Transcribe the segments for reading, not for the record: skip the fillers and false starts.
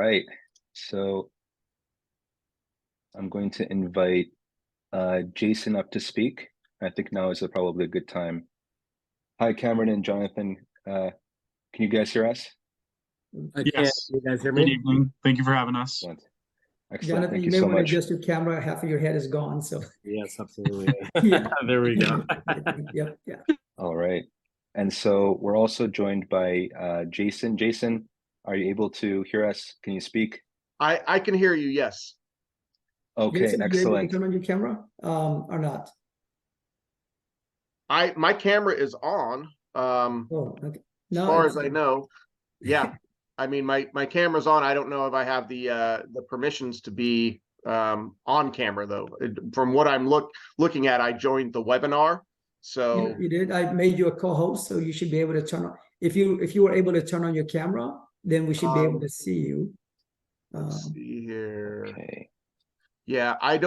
right. So I'm going to invite Jason up to speak. I think now is probably a good time. Hi, Cameron and Jonathan. Can you guys hear us? I can. Yes. You guys hear Good me? evening. Thank you for having us. Excellent. Excellent. Jonathan, Thank you you may so want to much. adjust your camera. Half of your head is gone. So Yes, absolutely. yeah. There we go. Yep. Yeah. All right. And so we're also joined by Jason. Jason, are you able to hear us? Can you speak? I can hear you, yes. Okay, Jason, are you able to excellent. turn on your camera or not? My camera is on. Oh, okay. As far as I know. Yeah. I mean my camera's on. I don't know if I have the permissions to be on camera though. From what I'm looking at, I joined the webinar. So You did. I made you a co-host, so you should be able to turn on. If you were able to turn on your camera, then we should be able to see you. let's see here. Okay. Yeah, I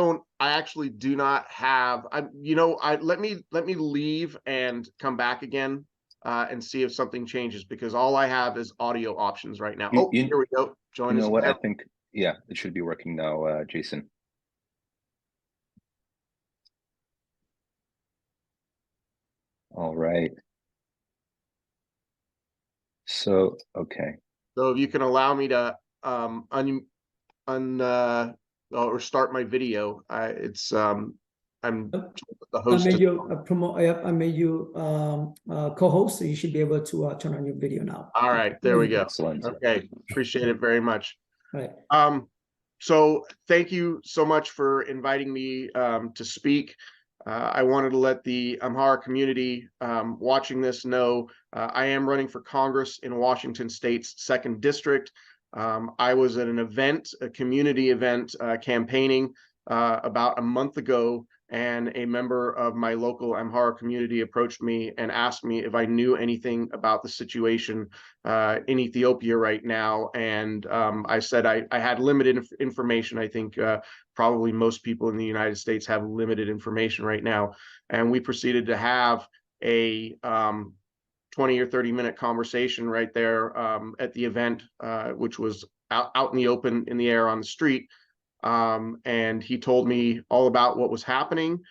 actually do not have, let me leave and come back again and see if something changes, because all I have is audio options right now. Here we go. Join us. You know what? I think, yeah, it should be working now, Jason. All right. So, okay. So if you can allow me to or start my video, I'm the host. I made you promote. Yep, I made you co-host, so you should be able to turn on your video now. All right, there we go. Excellent. Okay, appreciate it very much. All right. So thank you so much for inviting me to speak. I wanted to let the Amhara community watching this know I am running for Congress in Washington State's 2nd District. I was at an event, a community event, campaigning about a month ago, and a member of my local Amhara community approached me and asked me if I knew anything about the situation in Ethiopia right now. And I said I had limited information. I think probably most people in the United States have limited information right now. And we proceeded to have a 20 or 30-minute conversation right there at the event, which was out in the open, in the air, on the street. And he told me all about what was happening.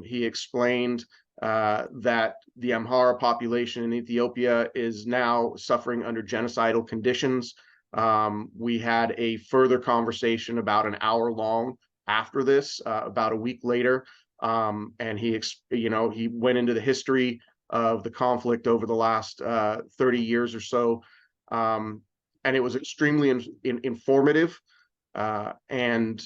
He explained that the Amhara population in Ethiopia is now suffering under genocidal conditions. We had a further conversation about an hour long after this, about a week later. And he went into the history of the conflict over the last 30 years or so. And it was extremely informative. And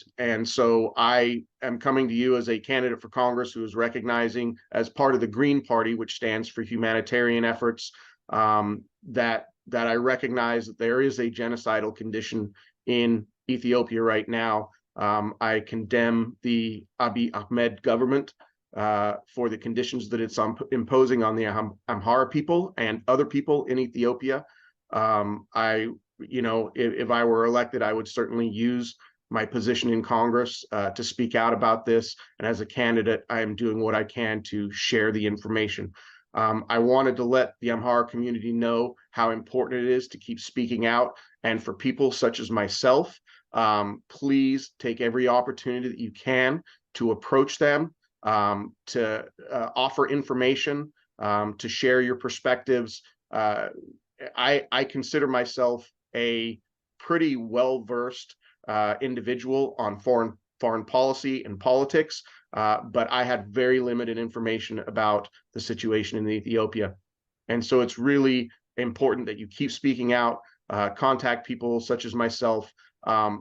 so I am coming to you as a candidate for Congress who is recognizing, as part of the Green Party, which stands for humanitarian efforts, that I recognize that there is a genocidal condition in Ethiopia right now. I condemn the Abiy Ahmed government for the conditions that it's imposing on the Amhara people and other people in Ethiopia. If I were elected, I would certainly use my position in Congress to speak out about this. And as a candidate, I am doing what I can to share the information. I wanted to let the Amhara community know how important it is to keep speaking out. And for people such as myself, please take every opportunity that you can to approach them, to offer information, to share your perspectives. I consider myself a pretty well-versed individual on foreign policy and politics, but I had very limited information about the situation in Ethiopia. And so it's really important that you keep speaking out, contact people such as myself,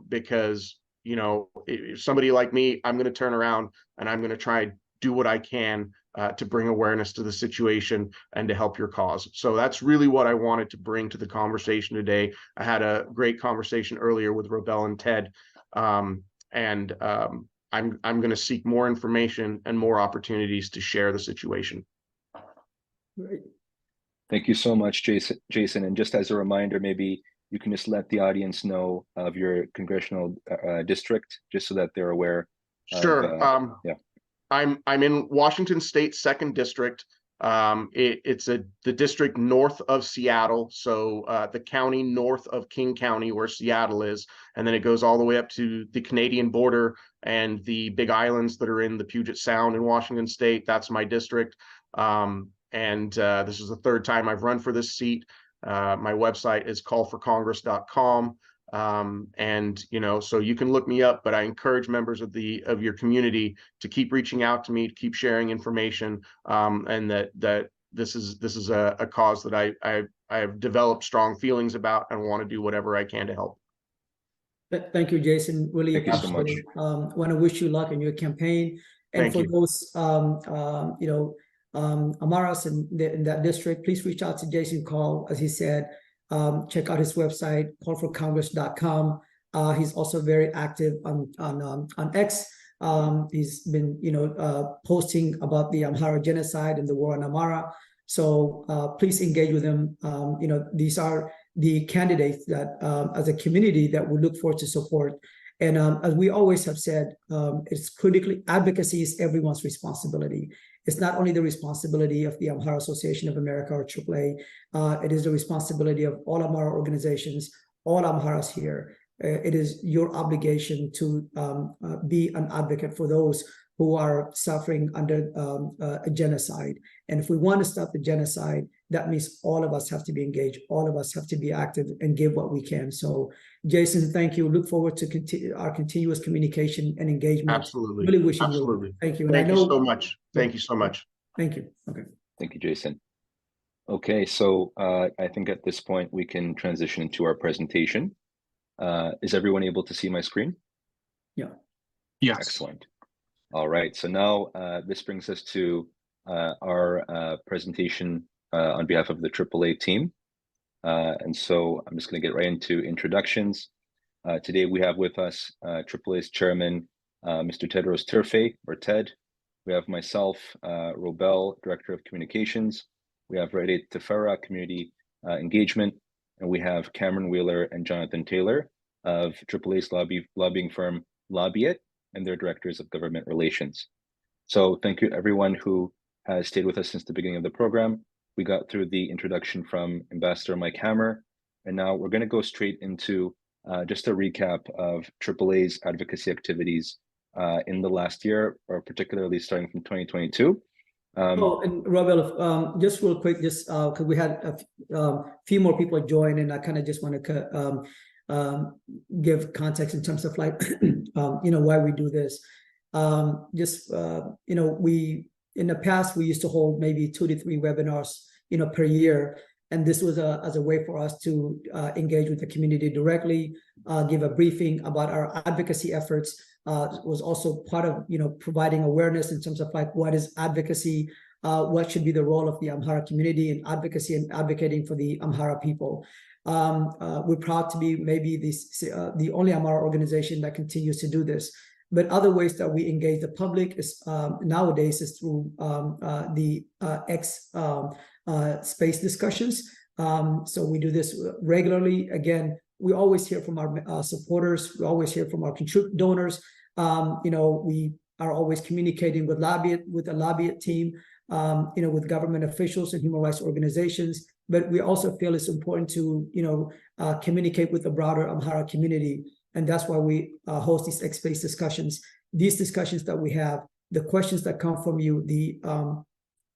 because, if somebody like me, I'm going to turn around and I'm going to try and do what I can to bring awareness to the situation and to help your cause. So that's really what I wanted to bring to the conversation today. I had a great conversation earlier with Robel and Ted, I'm going to seek more information and more opportunities to share the situation. Great. Thank you so much, Jason. And just as a reminder, maybe you can just let the audience know of your congressional district, just so that they're aware. Sure. Yeah. I'm in Washington State's 2nd District. It's the district north of Seattle, so the county north of King County, where Seattle is, and then it goes all the way up to the Canadian border and the Big Islands that are in the Puget Sound in Washington State. That's my district. This is the third time I've run for this seat. My website is callforcongress.com. So you can look me up, but I encourage members of your community to keep reaching out to me, to keep sharing information, and that this is a cause that I have developed strong feelings about and want to do whatever I can to help. Thank you, Jason. Really Thank you so much. Want to wish you luck in your campaign. And Thank you. those Amharas in that district, please reach out to Jason Call, as he said. Check out his website, callforcongress.com. He's also very active on X. He's been posting about the Amhara genocide and the war on Amhara. So please engage with him. These are the candidates that as a community that we look forward to support. And as we always have said, it's critically, advocacy is everyone's responsibility. It's not only the responsibility of the Amhara Association of America or AAA, it is the responsibility of all Amhara organizations, all Amharas here. It is your obligation to be an advocate for those who are suffering under a genocide. And if we want to stop the genocide, that means all of us have to be engaged. All of us have to be active and give what we can. So, Jason, thank you. Look forward to our continuous communication and engagement. Absolutely. Really wishing Absolutely. you. Thank you. And Thank I know, you so much. Thank you so much. Thank you. Okay. Thank you, Jason. Okay, so I think at this point we can transition into our presentation. Is everyone able to see my screen? Yeah. Yes. Excellent. All right, so now this brings us to our presentation on behalf of the AAA team. And so I'm just going to get right into introductions. Today we have with us AAA's chairman, Mr. Tewodrose Tirfe, or Ted. We have myself, Robel, Director of Communications. We have Rediet, Tefera, Community Engagement. And we have Cameron Wheeler and Jonathan Taylor of AAA's lobbying firm, Lobbyit, and their Directors of Government Relations. So thank you everyone who has stayed with us since the beginning of the program. We got through the introduction from Ambassador Mike Hammer, and now we're going to go straight into just a recap of AAA's advocacy activities in the last year, or particularly starting from 2022. And Robel, just real quick, just because we had a few more people join, and I kind of just want to give context in terms of like, why we do this. We in the past we used to hold maybe 2 to 3 webinars, per year, and this was as a way for us to engage with the community directly, give a briefing about our advocacy efforts. Was also part of providing awareness in terms of like what is advocacy, what should be the role of the Amhara community in advocacy and advocating for the Amhara people. We're proud to be maybe the only Amhara organization that continues to do this. But other ways that we engage the public is nowadays is through the X space discussions. So we do this regularly. Again, we always hear from our supporters. We always hear from our donors. We are always communicating with the Lobbyit team, with government officials and human rights organizations. But we also feel it's important to, communicate with the broader Amhara community. And that's why we host these X-based discussions. These discussions that we have, the questions that come from you, the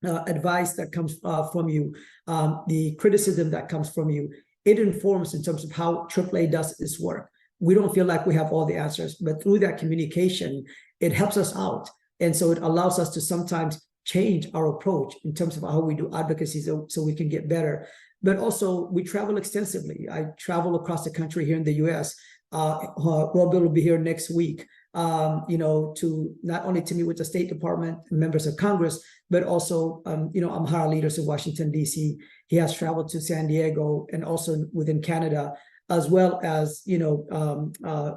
advice that comes from you, the criticism that comes from you, it informs in terms of how AAA does its work. We don't feel like we have all the answers, but through that communication, it helps us out. And so it allows us to sometimes change our approach in terms of how we do advocacy so we can get better. But also, we travel extensively. I travel across the country here in the U.S. Robel will be here next week, to not only to meet with the State Department and members of Congress, but also, Amhara leaders in Washington, D.C. He has traveled to San Diego and also within Canada, as well as,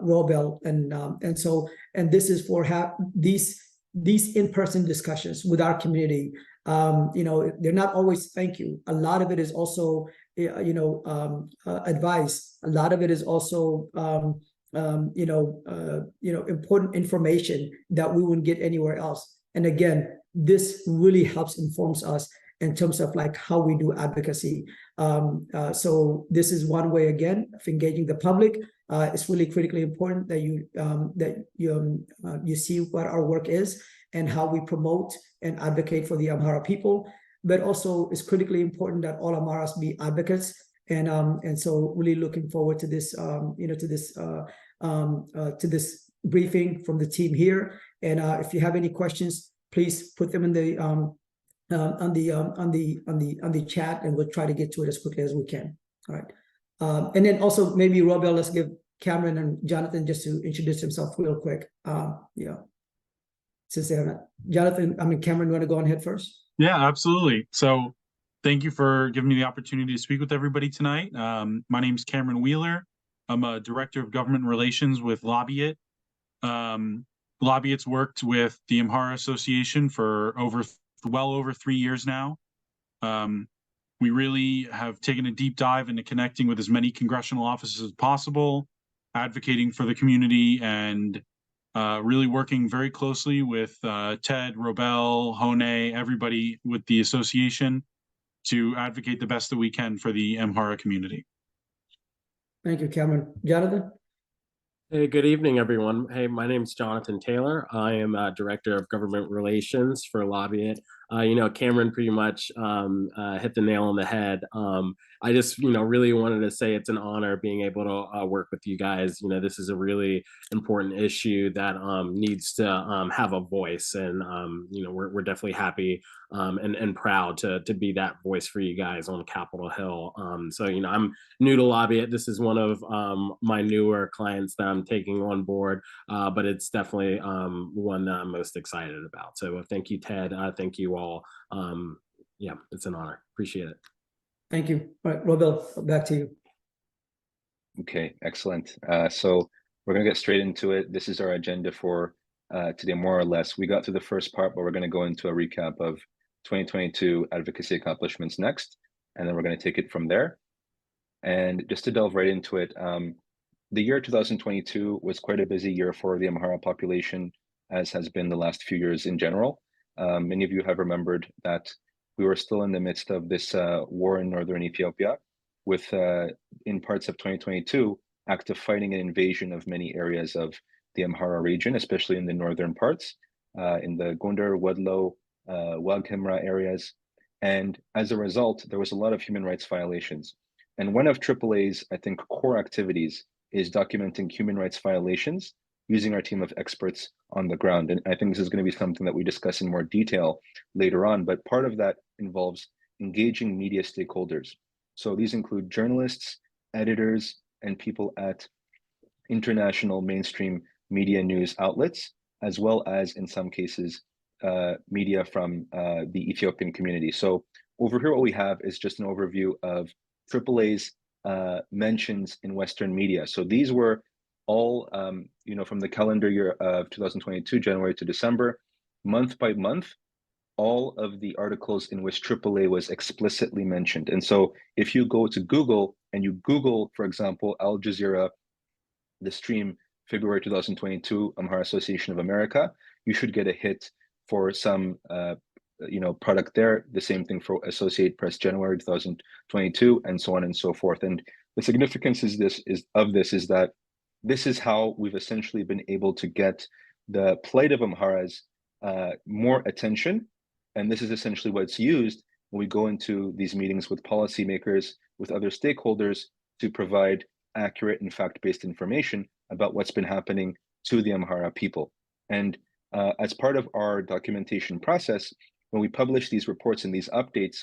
Robel. And this is for these in-person discussions with our community. They're not always thank you. A lot of it is also, advice. A lot of it is also, important information that we wouldn't get anywhere else. And again, this really helps informs us in terms of like how we do advocacy. So this is one way, again, of engaging the public. It's really critically important that you see what our work is and how we promote and advocate for the Amhara people. But also, it's critically important that all Amharas be advocates. And so, really looking forward to this, to this briefing from the team here. And if you have any questions, please put them in the on the chat, and we'll try to get to it as quickly as we can. All right. And then also maybe Robel, let's give Cameron and Jonathan just to introduce himself real quick. Since they haven't. Cameron, you want to go on ahead first? Yeah, absolutely. So thank you for giving me the opportunity to speak with everybody tonight. My name is Cameron Wheeler. I'm a director of government relations with Lobbyit. Lobbyit's worked with the Amhara Association for well over 3 years now. We really have taken a deep dive into connecting with as many congressional offices as possible, advocating for the community, and really working very closely with Ted, Robel, Hone, everybody with the association to advocate the best that we can for the Amhara community. Thank you, Cameron. Jonathan? Hey, good evening, everyone. Hey, my name is Jonathan Taylor. I am Director of Government Relations for Lobbyit. Cameron pretty much hit the nail on the head. I just, really wanted to say it's an honor being able to work with you guys. This is a really important issue that needs to have a voice, and we're definitely happy and proud to be that voice for you guys on Capitol Hill. So I'm new to Lobbyit. This is one of my newer clients that I'm taking on board, but it's definitely one that I'm most excited about. So thank you, Ted. Thank you all. Yeah, it's an honor. Appreciate it. Thank you. All right, Robel, back to you. Okay, excellent. So we're going to get straight into it. This is our agenda for today, more or less. We got through the first part, but we're going to go into a recap of 2022 advocacy accomplishments next, and then we're going to take it from there. And just to delve right into it, the year 2022 was quite a busy year for the Amhara population, as has been the last few years in general. Many of you have remembered that we were still in the midst of this war in northern Ethiopia, with, in parts of 2022, active fighting and invasion of many areas of the Amhara region, especially in the northern parts, in the Gondar, Wedlo, Wag-Himra areas. And as a result, there was a lot of human rights violations. And one of AAA's, I think, core activities is documenting human rights violations using our team of experts on the ground. And I think this is going to be something that we discuss in more detail later on, but part of that involves engaging media stakeholders. So these include journalists, editors, and people at international mainstream media news outlets, as well as, in some cases, media from the Ethiopian community. So over here, what we have is just an overview of AAA's mentions in Western media. So these were all, from the calendar year of 2022, January to December, month by month, all of the articles in which AAA was explicitly mentioned. And so if you go to Google and you Google, for example, Al Jazeera, the stream, February 2022, Amhara Association of America, you should get a hit for some product there. The same thing for Associated Press, January 2022, and so on and so forth. And the significance is that this is how we've essentially been able to get the plight of Amharas more attention. And this is essentially what's used when we go into these meetings with policymakers, with other stakeholders, to provide accurate and fact-based information about what's been happening to the Amhara people. And as part of our documentation process, when we publish these reports and these updates,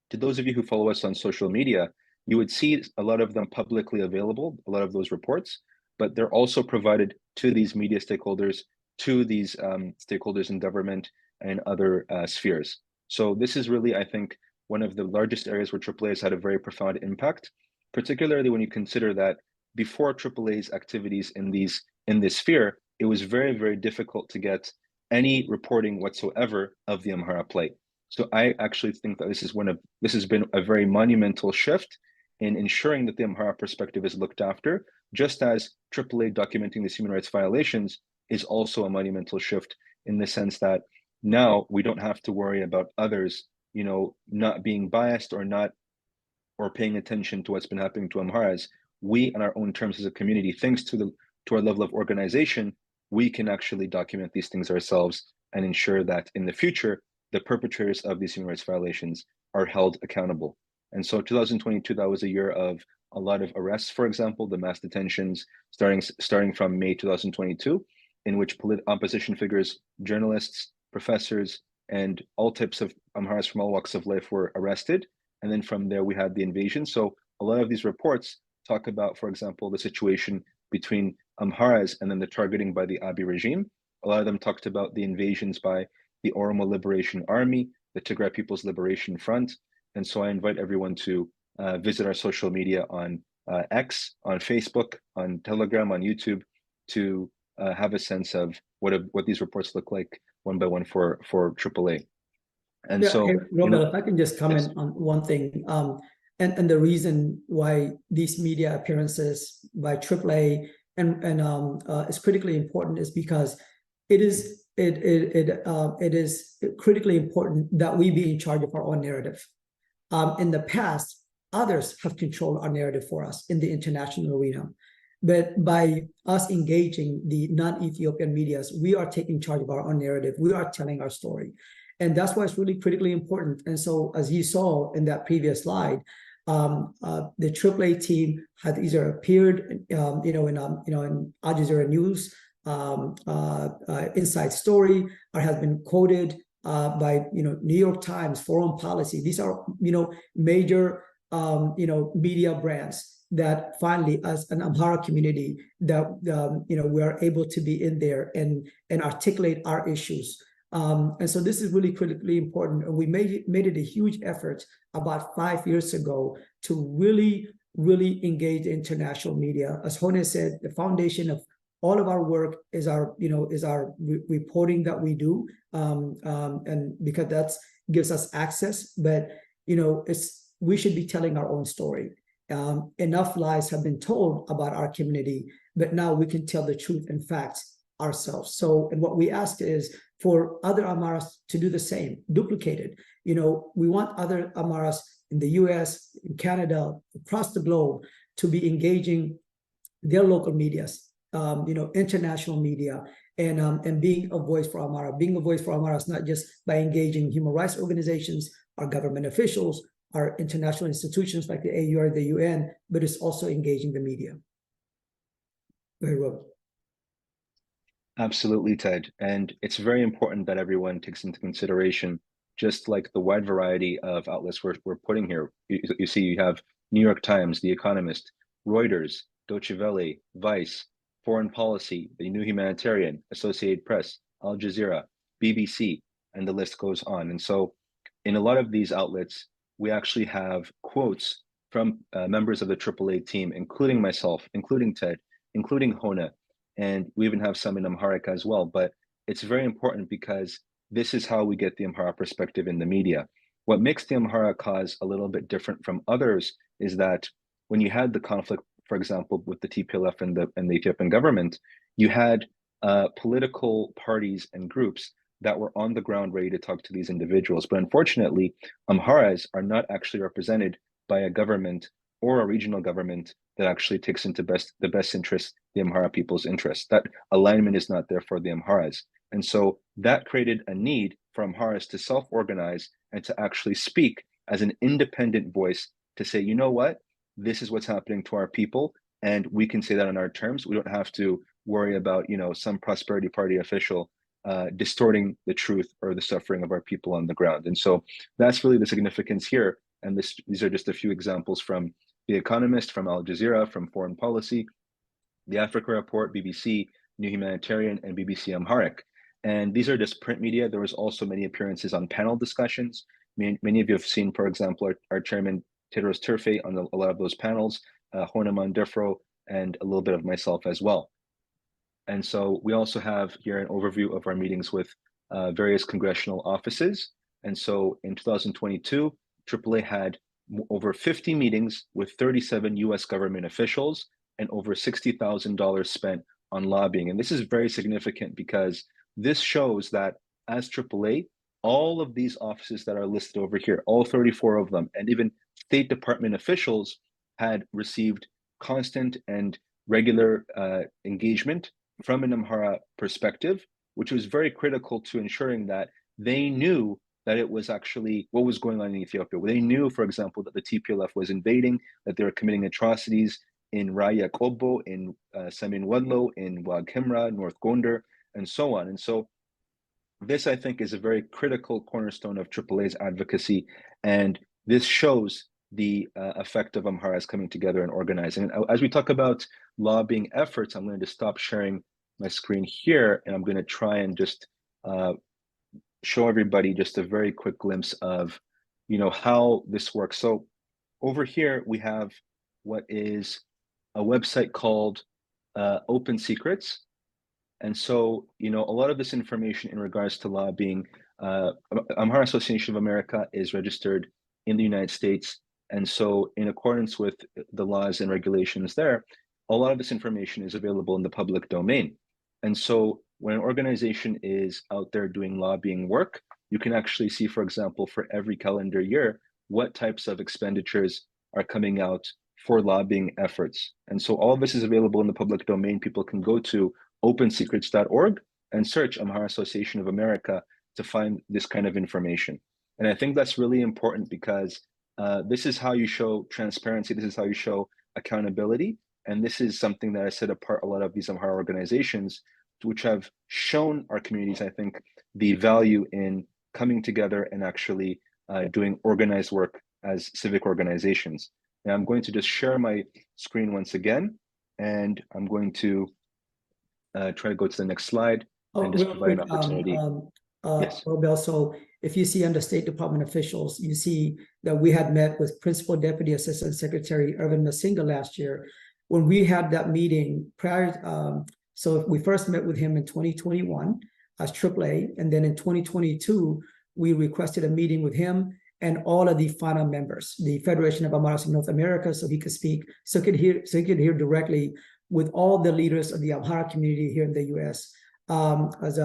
to those of you who follow us on social media, you would see a lot of them publicly available, a lot of those reports, but they're also provided to these media stakeholders, to these stakeholders in government and other spheres. So this is really, I think, one of the largest areas where AAA has had a very profound impact, particularly when you consider that before AAA's activities in this sphere, it was very, very difficult to get any reporting whatsoever of the Amhara plight. So I actually think that this has been a very monumental shift in ensuring that the Amhara perspective is looked after, just as AAA documenting these human rights violations is also a monumental shift in the sense that now we don't have to worry about others not being biased or paying attention to what's been happening to Amharas, we on our own terms as a community, thanks to our level of organization, we can actually document these things ourselves and ensure that in the future, the perpetrators of these human rights violations are held accountable. And so 2022, that was a year of a lot of arrests, for example, the mass detentions starting from May 2022, in which opposition figures, journalists, professors, and all types of Amharas from all walks of life were arrested. And then from there, we had the invasion. So a lot of these reports talk about, for example, the situation between Amharas and then the targeting by the Abiy regime. A lot of them talked about the invasions by the Oromo Liberation Army, the Tigray People's Liberation Front. And so I invite everyone to visit our social media on X, on Facebook, on Telegram, on YouTube, to have a sense of what these reports look like one by one for AAA. And so, hey, Robel, if I can just comment on one thing, and the reason why these media appearances by AAA is critically important is because it is critically important that we be in charge of our own narrative. In the past, others have controlled our narrative for us in the international arena. But by us engaging the non-Ethiopian medias, we are taking charge of our own narrative. We are telling our story. And that's why it's really critically important. And so, as you saw in that previous slide, the AAA team has either appeared, in Al Jazeera News, Inside Story, or has been quoted by New York Times, Foreign Policy. These are major media brands that finally, as an Amhara community, that we are able to be in there and articulate our issues. And so this is really critically important. And we made it a huge effort about 5 years ago to really engage the international media. As Hone said, the foundation of all of our work is our reporting that we do, and because that gives us access. But we should be telling our own story. Enough lies have been told about our community, but now we can tell the truth and facts ourselves. So, and what we ask is for other Amharas to do the same, duplicate it. We want other Amharas in the US, in Canada, across the globe to be engaging their local medias, international media, and being a voice for Amhara. Being a voice for Amhara is not just by engaging human rights organizations, our government officials, our international institutions like the AU or the UN, but it's also engaging the media. Very well. Absolutely, Ted. And it's very important that everyone takes into consideration, just like the wide variety of outlets we're putting here. You see, you have New York Times, The Economist, Reuters, Deutsche Welle, Vice, Foreign Policy, The New Humanitarian, Associated Press, Al Jazeera, BBC, and the list goes on. And so in a lot of these outlets, we actually have quotes from members of the AAA team, including myself, including Ted, including Hona, and we even have some in Amharic as well. But it's very important because this is how we get the Amhara perspective in the media. What makes the Amhara cause a little bit different from others is that when you had the conflict, for example, with the TPLF and the Ethiopian government, you had political parties and groups that were on the ground ready to talk to these individuals. But unfortunately, Amharas are not actually represented by a government or a regional government that actually takes into the best interest, the Amhara people's interest. That alignment is not there for the Amharas. And so that created a need for Amharas to self-organize and to actually speak as an independent voice to say, you know what, this is what's happening to our people, and we can say that on our terms. We don't have to worry about, some prosperity party official distorting the truth or the suffering of our people on the ground. And so that's really the significance here. And these are just a few examples from The Economist, from Al Jazeera, from Foreign Policy, the Africa Report, BBC, New Humanitarian, and BBC Amharic. And these are just print media. There was also many appearances on panel discussions. Many of you have seen, for example, our Chairman Tewodrose Tirfe on a lot of those panels, Honaman Defro, and a little bit of myself as well. And so we also have here an overview of our meetings with various congressional offices. And so in 2022, AAA had over 50 meetings with 37 US government officials and over $60,000 spent on lobbying. And this is very significant because this shows that as AAA, all of these offices that are listed over here, all 34 of them, and even State Department officials had received constant and regular engagement from an Amhara perspective, which was very critical to ensuring that they knew that it was actually what was going on in Ethiopia. They knew, for example, that the TPLF was invading, that they were committing atrocities in Raya Kobo, in Samin Wadlo, in Wag Himra, North Gondar, and so on. And so this, I think, is a very critical cornerstone of AAA's advocacy. And this shows the effect of Amharas coming together and organizing. And as we talk about lobbying efforts, I'm going to stop sharing my screen here, and I'm going to try and just show everybody just a very quick glimpse of, how this works. So over here, we have what is a website called Open Secrets. And so, a lot of this information in regards to lobbying, Amhara Association of America is registered in the United States. And so in accordance with the laws and regulations there, a lot of this information is available in the public domain. And so when an organization is out there doing lobbying work, you can actually see, for example, for every calendar year, what types of expenditures are coming out for lobbying efforts. And so all of this is available in the public domain. People can go to opensecrets.org and search Amhara Association of America to find this kind of information. And I think that's really important because this is how you show transparency. This is how you show accountability. And this is something that has set apart a lot of these Amhara organizations, which have shown our communities, I think, the value in coming together and actually doing organized work as civic organizations. And I'm going to just share my screen once again, and I'm going to try to go to the next slide and just provide an opportunity. Yes. Robel, so if you see under State Department officials, you see that we had met with Principal Deputy Assistant Secretary Irvin Masinga last year. When we had that meeting prior, so we first met with him in 2021 as AAA, and then in 2022, we requested a meeting with him and all of the FANA members, the Federation of Amhara of North America, so he could speak, so he could hear directly with all the leaders of the Amhara community here in the U.S. As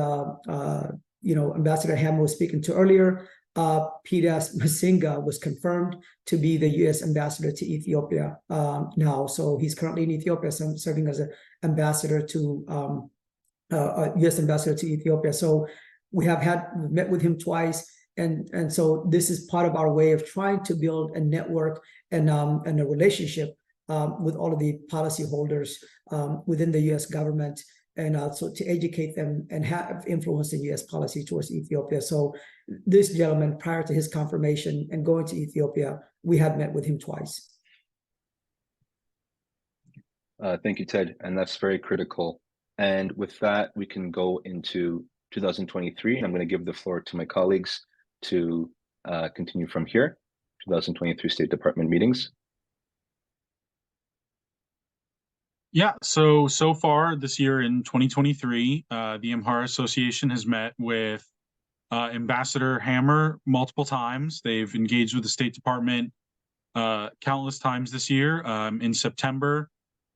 Ambassador Hammer was speaking to earlier, P.S. Masinga was confirmed to be the U.S. ambassador to Ethiopia now. So he's currently in Ethiopia, serving as an ambassador to U.S. ambassador to Ethiopia. So we've met with him twice. And so this is part of our way of trying to build a network and a relationship with all of the policyholders within the U.S. government, and also to educate them and have influence in U.S. policy towards Ethiopia. So this gentleman, prior to his confirmation and going to Ethiopia, we had met with him twice. Thank you, Ted. And that's very critical. And with that, we can go into 2023. And I'm going to give the floor to my colleagues to continue from here. 2023 State Department meetings. Yeah, so far this year in 2023, the Amhara Association has met with Ambassador Hammer multiple times. They've engaged with the State Department countless times this year. In September,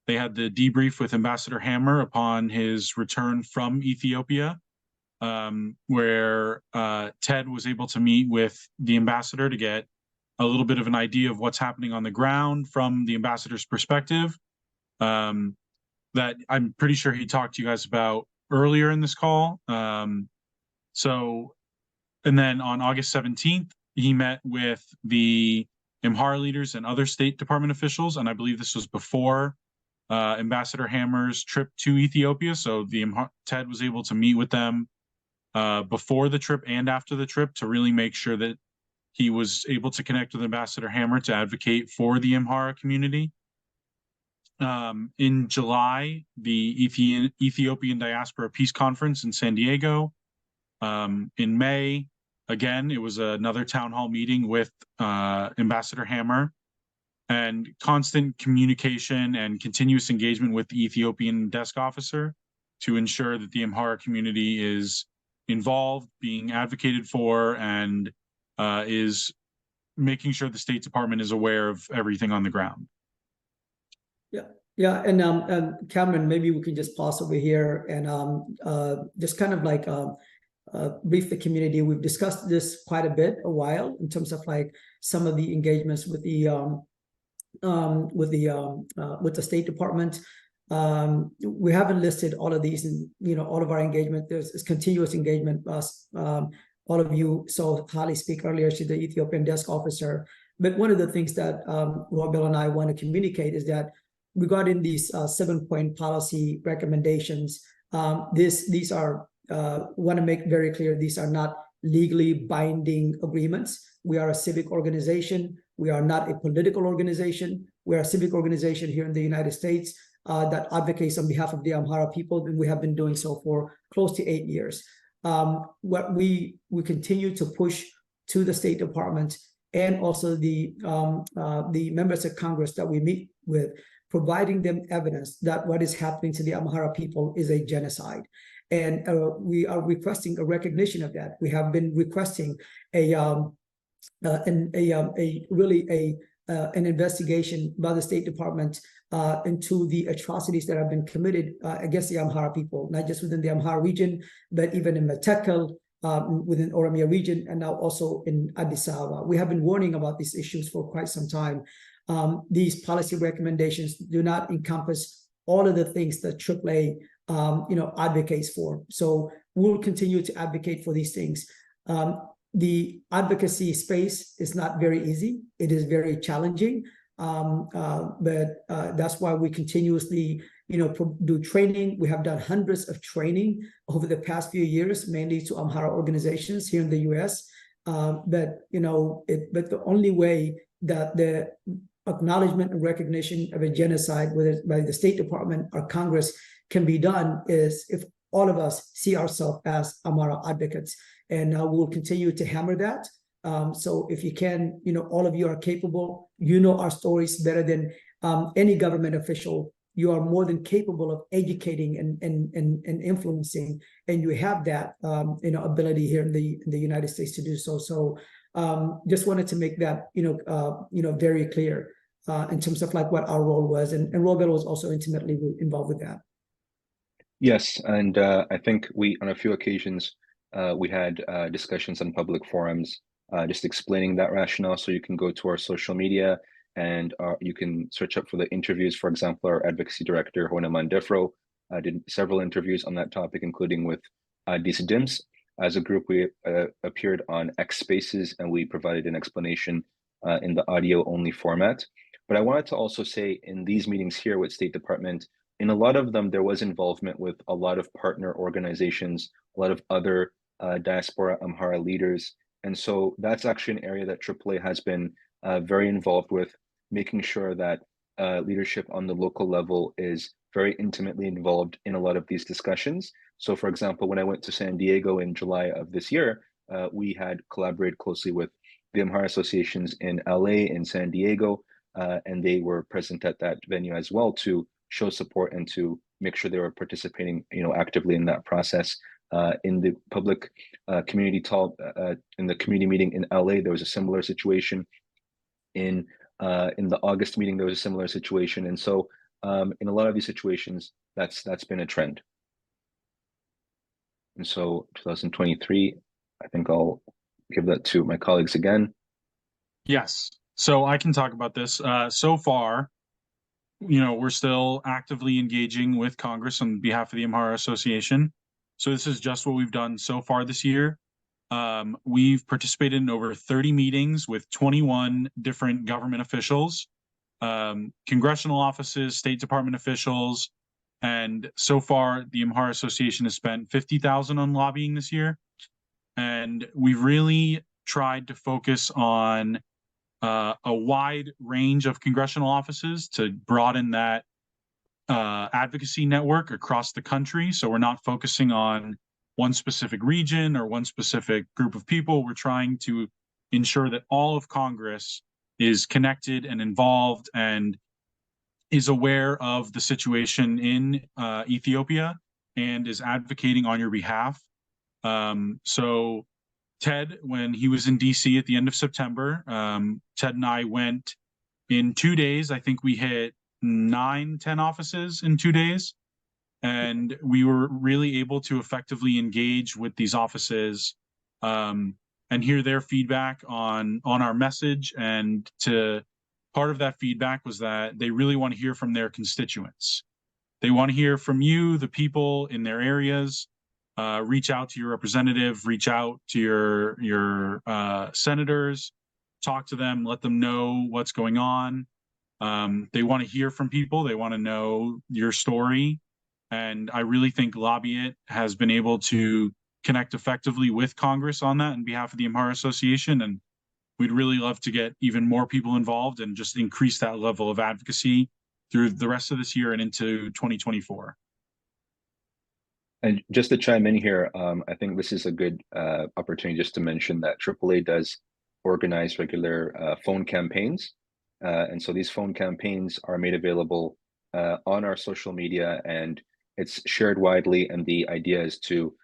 they had the debrief with Ambassador Hammer upon his return from Ethiopia, where Ted was able to meet with the ambassador to get a little bit of an idea of what's happening on the ground from the ambassador's perspective. That I'm pretty sure he talked to you guys about earlier in this call. And then on August 17th, he met with the Amhara leaders and other State Department officials, and I believe this was before Ambassador Hammer's trip to Ethiopia. So Ted was able to meet with them before the trip and after the trip to really make sure that he was able to connect with Ambassador Hammer to advocate for the Amhara community. In July, the Ethiopian Diaspora Peace Conference in San Diego. In May, again, it was another town hall meeting with Ambassador Hammer, and constant communication and continuous engagement with the Ethiopian desk officer to ensure that the Amhara community is involved, being advocated for, and is making sure the State Department is aware of everything on the ground. Yeah, and Cameron, maybe we can just pause over here and just kind of like brief the community. We've discussed this quite a bit, a while, in terms of like some of the engagements with the State Department. We haven't listed all of these, and all of our engagement. There's continuous engagement. All of you saw Holly speak earlier. She's the Ethiopian desk officer. But one of the things that Robel and I want to communicate is that regarding these 7-point policy recommendations, these are, want to make very clear, these are not legally binding agreements. We are a civic organization. We are not a political organization. We are a civic organization here in the United States that advocates on behalf of the Amhara people, and we have been doing so for close to 8 years. What we continue to push to the State Department and also the members of Congress that we meet with, providing them evidence that what is happening to the Amhara people is a genocide. And we are requesting a recognition of that. We have been requesting an investigation by the State Department into the atrocities that have been committed against the Amhara people, not just within the Amhara region, but even in Metakel, within Oromia region, and now also in Addis Ababa. We have been warning about these issues for quite some time. These policy recommendations do not encompass all of the things that AAA advocates for. So we'll continue to advocate for these things. The advocacy space is not very easy. It is very challenging, but that's why we continuously, do training. We have done hundreds of training over the past few years, mainly to Amhara organizations here in the U.S. But the only way that the acknowledgement and recognition of a genocide, whether it's by the State Department or Congress, can be done is if all of us see ourselves as Amhara advocates. And we'll continue to hammer that. So if you can, all of you are capable, our stories better than any government official. You are more than capable of educating and influencing, and you have that ability here in the United States to do so. So just wanted to make that very clear in terms of like what our role was, and Robel was also intimately involved with that. Yes, and I think we, on a few occasions, we had discussions on public forums, just explaining that rationale. So you can go to our social media and you can search up for the interviews. For example, our advocacy director, Hona Mandefro, did several interviews on that topic, including with Disa Dims. As a group, we appeared on X Spaces, and we provided an explanation in the audio-only format. But I wanted to also say, in these meetings here with State Department, in a lot of them, there was involvement with a lot of partner organizations, a lot of other diaspora Amhara leaders. And so that's actually an area that AAA has been very involved with, making sure that leadership on the local level is very intimately involved in a lot of these discussions. So for example, when I went to San Diego in July of this year, we had collaborated closely with the Amhara associations in LA and San Diego, and they were present at that venue as well to show support and to make sure they were participating, actively in that process. In the public community talk, in the community meeting in LA, there was a similar situation. In the August meeting, there was a similar situation, and so in a lot of these situations, that's been a trend. And so 2023, I think I'll give that to my colleagues again. Yes, so I can talk about this. So far, we're still actively engaging with Congress on behalf of the Amhara Association. So this is just what we've done so far this year. We've participated in over 30 meetings with 21 different government officials, congressional offices, State Department officials, and so far the Amhara Association has spent $50,000 on lobbying this year. And we've really tried to focus on a wide range of congressional offices to broaden that advocacy network across the country. So we're not focusing on one specific region or one specific group of people. We're trying to ensure that all of Congress is connected and involved and is aware of the situation in Ethiopia and is advocating on your behalf. So Ted, when he was in DC at the end of September, Ted and I went in 2 days. I think we hit 9-10 offices in 2 days. And we were really able to effectively engage with these offices and hear their feedback on our message. And part of that feedback was that they really want to hear from their constituents. They want to hear from you, the people in their areas. Reach out to your representative, reach out to your senators, talk to them, let them know what's going on. They want to hear from people. They want to know your story. And I really think Lobbyit has been able to connect effectively with Congress on that on behalf of the Amhara Association. And we'd really love to get even more people involved and just increase that level of advocacy through the rest of this year and into 2024. And just to chime in here, I think this is a good opportunity just to mention that AAA does organize regular phone campaigns. And so these phone campaigns are made available on our social media, and it's shared widely. And the idea is to,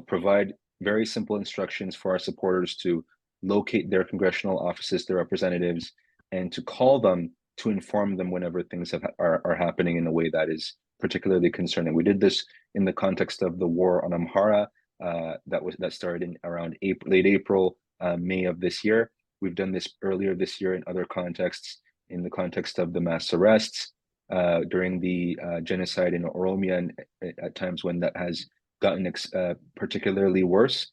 provide very simple instructions for our supporters to locate their congressional offices, their representatives, and to call them to inform them whenever things are happening in a way that is particularly concerning. We did this in the context of the war on Amhara that started in around late April, May of this year. We've done this earlier this year in other contexts, in the context of the mass arrests during the genocide in Oromia, and at times when that has gotten particularly worse.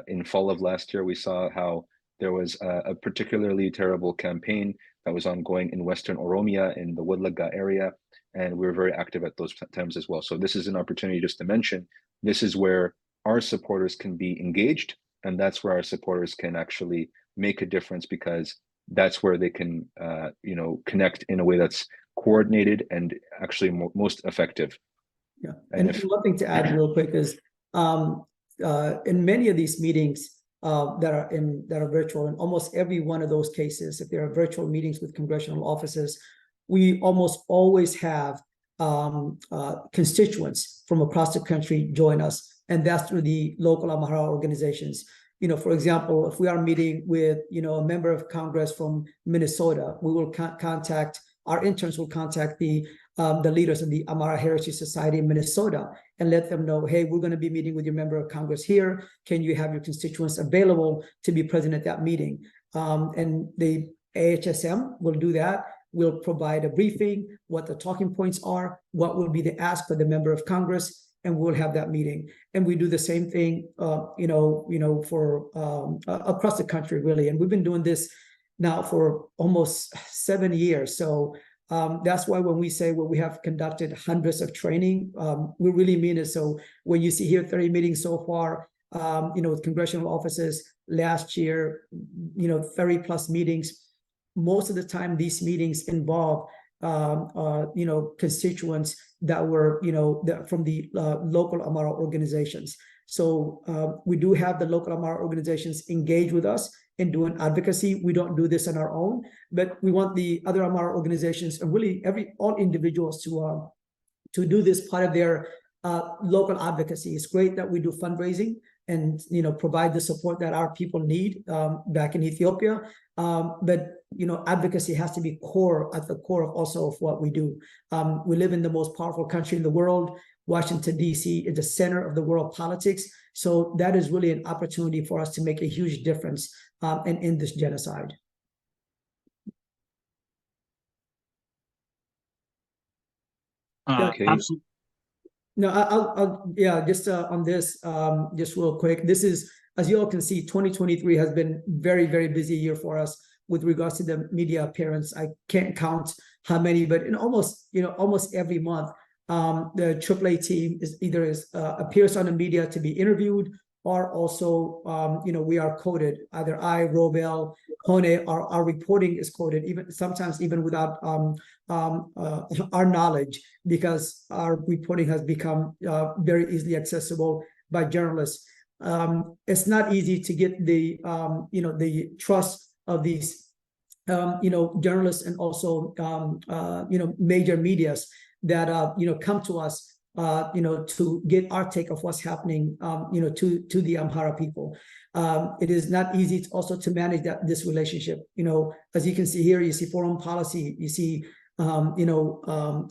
In fall of last year, we saw how there was a particularly terrible campaign that was ongoing in Western Oromia in the Wodlaga area, and we were very active at those times as well. So this is an opportunity just to mention, this is where our supporters can be engaged, and that's where our supporters can actually make a difference, because that's where they can, connect in a way that's coordinated and actually most effective. Yeah, and one thing to add real quick is in many of these meetings that are virtual, in almost every one of those cases, if there are virtual meetings with congressional offices, we almost always have constituents from across the country join us, and that's through the local Amhara organizations. For example, if we are meeting with, a member of Congress from Minnesota, we will contact, our interns will contact the leaders of the Amhara Heritage Society in Minnesota and let them know, hey, we're going to be meeting with your member of Congress here. Can you have your constituents available to be present at that meeting? And the AHSM will do that. We'll provide a briefing, what the talking points are, what will be the ask for the member of Congress, and we'll have that meeting. And we do the same thing, for across the country, really. And we've been doing this now for almost 7 years. So that's why when we say, we have conducted hundreds of training, we really mean it. So when you see here 30 meetings so far, with congressional offices last year, 30 plus meetings, most of the time these meetings involve constituents that were, from the local Amhara organizations. So we do have the local Amhara organizations engage with us in doing advocacy. We don't do this on our own, but we want the other Amhara organizations and really all individuals to do this part of their local advocacy. It's great that we do fundraising and provide the support that our people need back in Ethiopia. But advocacy has to be at the core of also of what we do. We live in the most powerful country in the world. Washington, D.C. is the center of the world politics. So that is really an opportunity for us to make a huge difference and end this genocide. Okay. Absolutely. No, just on this, just real quick. This is, as you all can see, 2023 has been very, very busy year for us with regards to the media appearance. I can't count how many, but in almost every month, the AAA team appears on the media to be interviewed, or also, we are quoted. Either I, Robel, Hone, our reporting is quoted, sometimes even without our knowledge, because our reporting has become very easily accessible by journalists. It's not easy to get the the trust of these journalists and also major medias that come to us to get our take of what's happening to the Amhara people. It is not easy also to manage this relationship. As you can see here, you see foreign policy, you see Globe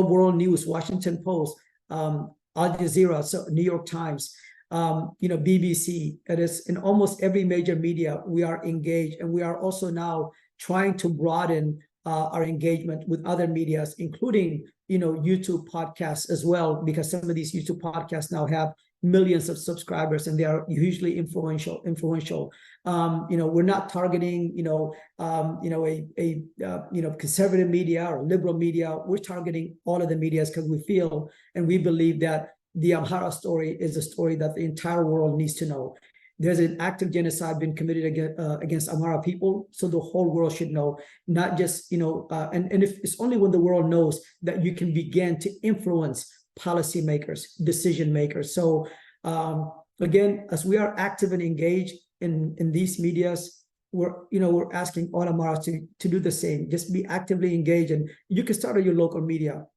World News, Washington Post, Al Jazeera, so New York Times, BBC. It is in almost every major media we are engaged, and we are also now trying to broaden our engagement with other medias, including YouTube podcasts as well, because some of these YouTube podcasts now have millions of subscribers, and they are usually influential. We're not targeting a conservative media or liberal media. We're targeting all of the medias because we feel and we believe that the Amhara story is a story that the entire world needs to know. There's an active genocide been committed against Amhara people, so the whole world should know, not just, and if it's only when the world knows that you can begin to influence policymakers, decision makers. So again, as we are active and engaged in these medias, we're asking all Amharas to do the same. Just be actively engaged, and you can start at your local media,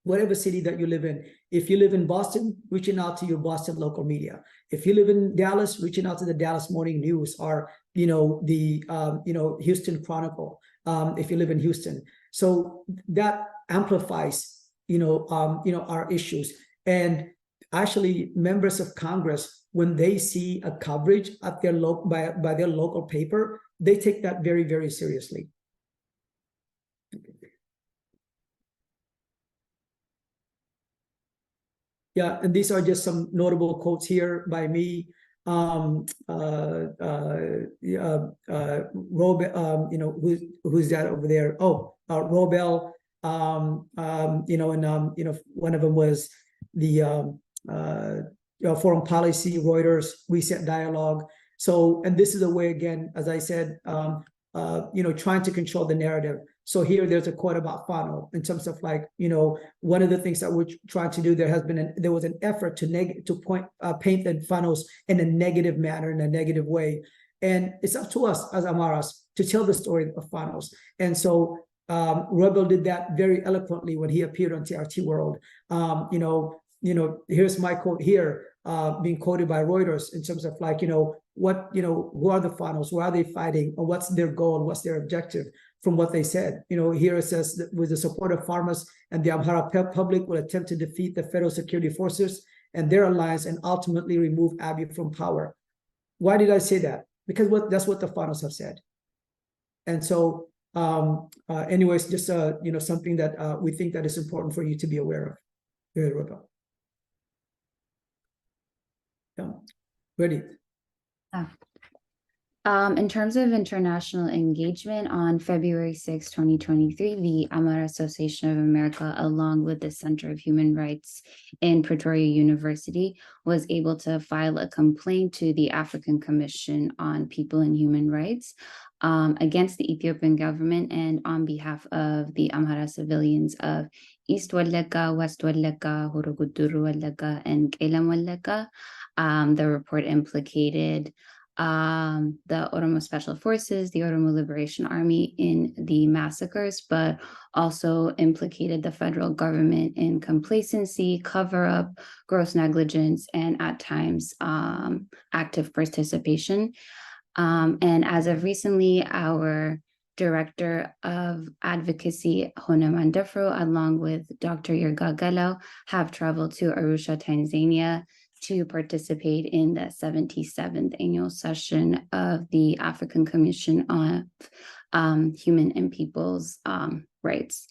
whatever city that you live in. If you live in Boston, reaching out to your Boston local media. If you live in Dallas, reaching out to the Dallas Morning News or the Houston Chronicle. If you live in Houston, so that amplifies our issues. And actually, members of Congress, when they see a coverage at their by their local paper, they take that very, very seriously. Yeah, and these are just some notable quotes here by me. Robel, who's that over there? Oh, Robel. One of them was the foreign policy, Reuters, recent dialogue. So, and this is a way, again, as I said, trying to control the narrative. So here, there's a quote about funnel in terms of one of the things that we're trying to do. There was an effort to paint the funnels in a negative manner, in a negative way, and it's up to us as Amharas to tell the story of funnels. And so Robel did that very eloquently when he appeared on TRT World. Here's my quote here, being quoted by Reuters in terms of who are the funnels, where are they fighting, or what's their goal, what's their objective from what they said. Here it says that with the support of farmers and the Amhara public will attempt to defeat the federal security forces and their alliance and ultimately remove Abiy from power. Why did I say that? Because that's what the funnels have said. And so anyways, just something that we think that is important for you to be aware of. Very Robel. Yeah. Ready. In terms of international engagement, on February 6, 2023, the Amhara Association of America, along with the Center of Human Rights in Pretoria University, was able to file a complaint to the African Commission on People and Human Rights against the Ethiopian government and on behalf of the Amhara civilians of East Wallagga, West Wallagga, Horoguduru Wallagga, and Qelam Wallagga. The report implicated the Oromo Special Forces, the Oromo Liberation Army in the massacres, but also implicated the federal government in complacency, cover-up, gross negligence, and at times active participation. And as of recently, our Director of Advocacy, Hona Mandafro, along with Dr. Yerga Gallo, have traveled to Arusha, Tanzania, to participate in the 77th annual session of the African Commission on Human and People's Rights.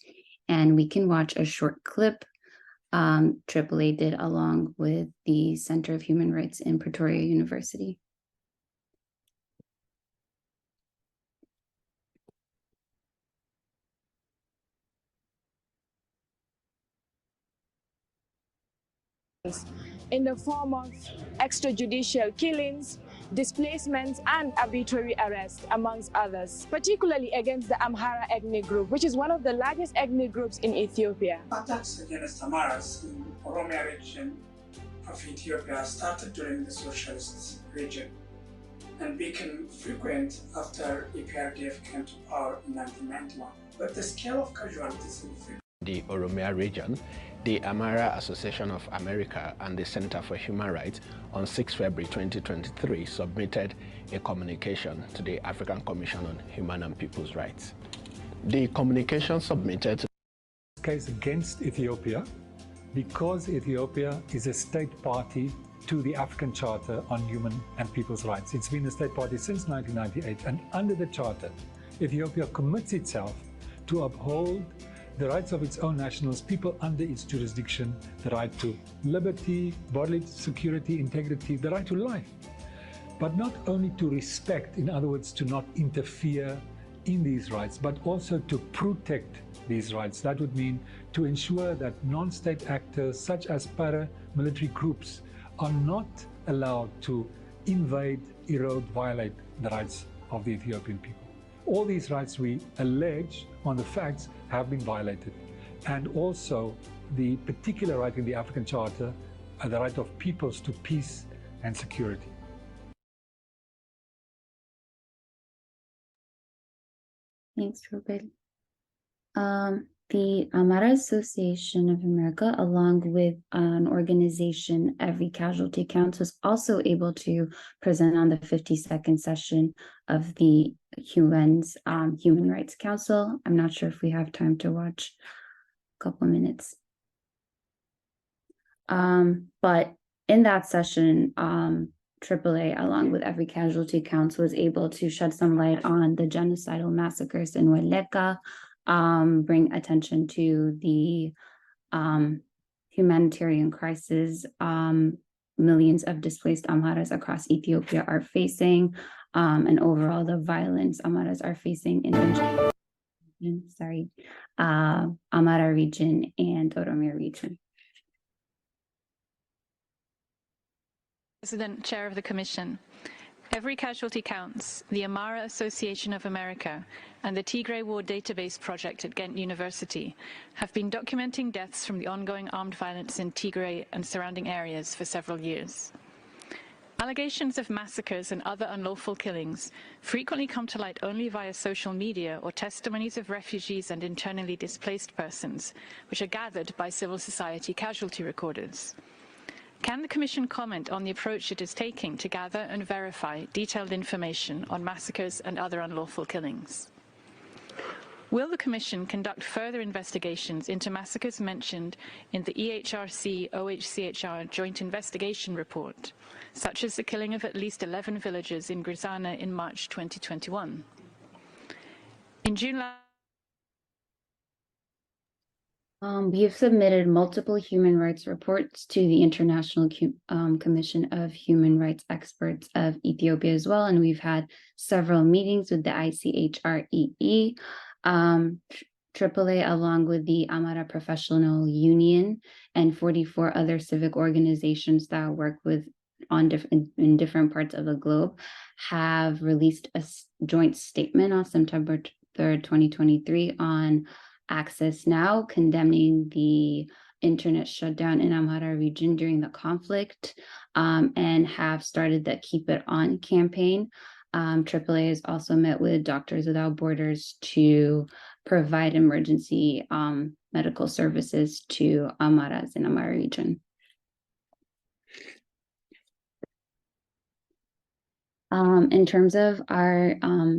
And we can watch a short clip AAA did along with the Center of Human Rights in Pretoria University. In the form of extrajudicial killings, displacements, and arbitrary arrests, amongst others, particularly against the Amhara ethnic group, which is one of the largest ethnic groups in Ethiopia. Attacks against Amharas in Oromia region of Ethiopia started during the socialist region and became frequent after EPRDF came to power in 1991. But the scale of casualties in the Oromia region, the Amhara Association of America and the Center for Human Rights on 6 February 2023 submitted a communication to the African Commission on Human and People's Rights. The communication submitted to case against Ethiopia because Ethiopia is a state party to the African Charter on Human and People's Rights. It's been a state party since 1998, and under the Charter, Ethiopia commits itself to uphold the rights of its own nationals, people under its jurisdiction, the right to liberty, bodily security, integrity, the right to life. But not only to respect, in other words, to not interfere in these rights, but also to protect these rights. That would mean to ensure that non-state actors, such as paramilitary groups, are not allowed to invade, erode, violate the rights of the Ethiopian people. All these rights, we allege on the facts, have been violated. And also the particular right in the African Charter, the right of peoples to peace and security. Thanks, Robel. The Amhara Association of America, along with an organization, Every Casualty Counts, was also able to present on the 52nd session of the Human Rights Council. I'm not sure if we have time to watch a couple minutes. But in that session, AAA, along with Every Casualty Counts, was able to shed some light on the genocidal massacres in Weleka, bring attention to the humanitarian crisis millions of displaced Amharas across Ethiopia are facing, and overall the violence Amharas are facing in the Amhara region and Oromia region. President, Chair of the Commission. Every Casualty Counts, the Amhara Association of America, and the Tigray War Database Project at Ghent University have been documenting deaths from the ongoing armed violence in Tigray and surrounding areas for several years. Allegations of massacres and other unlawful killings frequently come to light only via social media or testimonies of refugees and internally displaced persons, which are gathered by civil society casualty recorders. Can the Commission comment on the approach it is taking to gather and verify detailed information on massacres and other unlawful killings? Will the Commission conduct further investigations into massacres mentioned in the EHRC-OHCHR Joint Investigation Report, such as the killing of at least 11 villagers in Grizana in March 2021? In June we have submitted multiple human rights reports to the International Commission of Human Rights Experts of Ethiopia as well, and we've had several meetings with the ICHREE, AAA, along with the Amhara Professional Union, and 44 other civic organizations that work with in different parts of the globe, have released a joint statement on September 3rd, 2023 on Access Now, condemning the internet shutdown in Amhara region during the conflict, and have started the Keep It On campaign. AAA has also met with Doctors Without Borders to provide emergency medical services to Amharas in Amhara region. In terms of our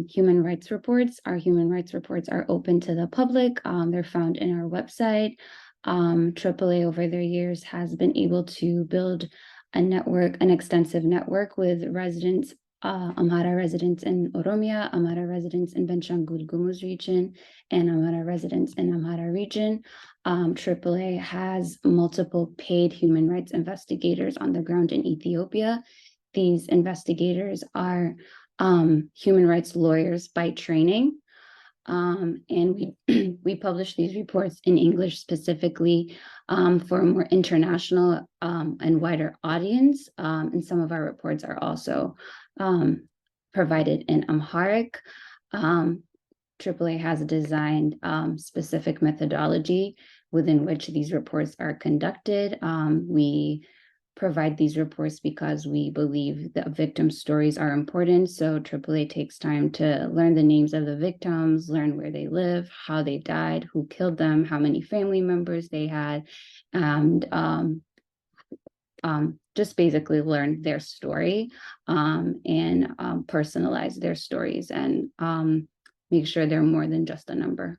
human rights reports are open to the public. They're found in our website. AAA over their years has been able to build an extensive network with residents, Amhara residents in Oromia, Amhara residents in Benshangul Gumuz region, and Amhara residents in Amhara region. AAA has multiple paid human rights investigators on the ground in Ethiopia. These investigators are human rights lawyers by training, and we publish these reports in English specifically for a more international and wider audience. And some of our reports are also provided in Amharic. AAA has designed specific methodology within which these reports are conducted. We provide these reports because we believe that victim stories are important. So AAA takes time to learn the names of the victims, learn where they live, how they died, who killed them, how many family members they had, and just basically learn their story and personalize their stories and make sure they're more than just a number.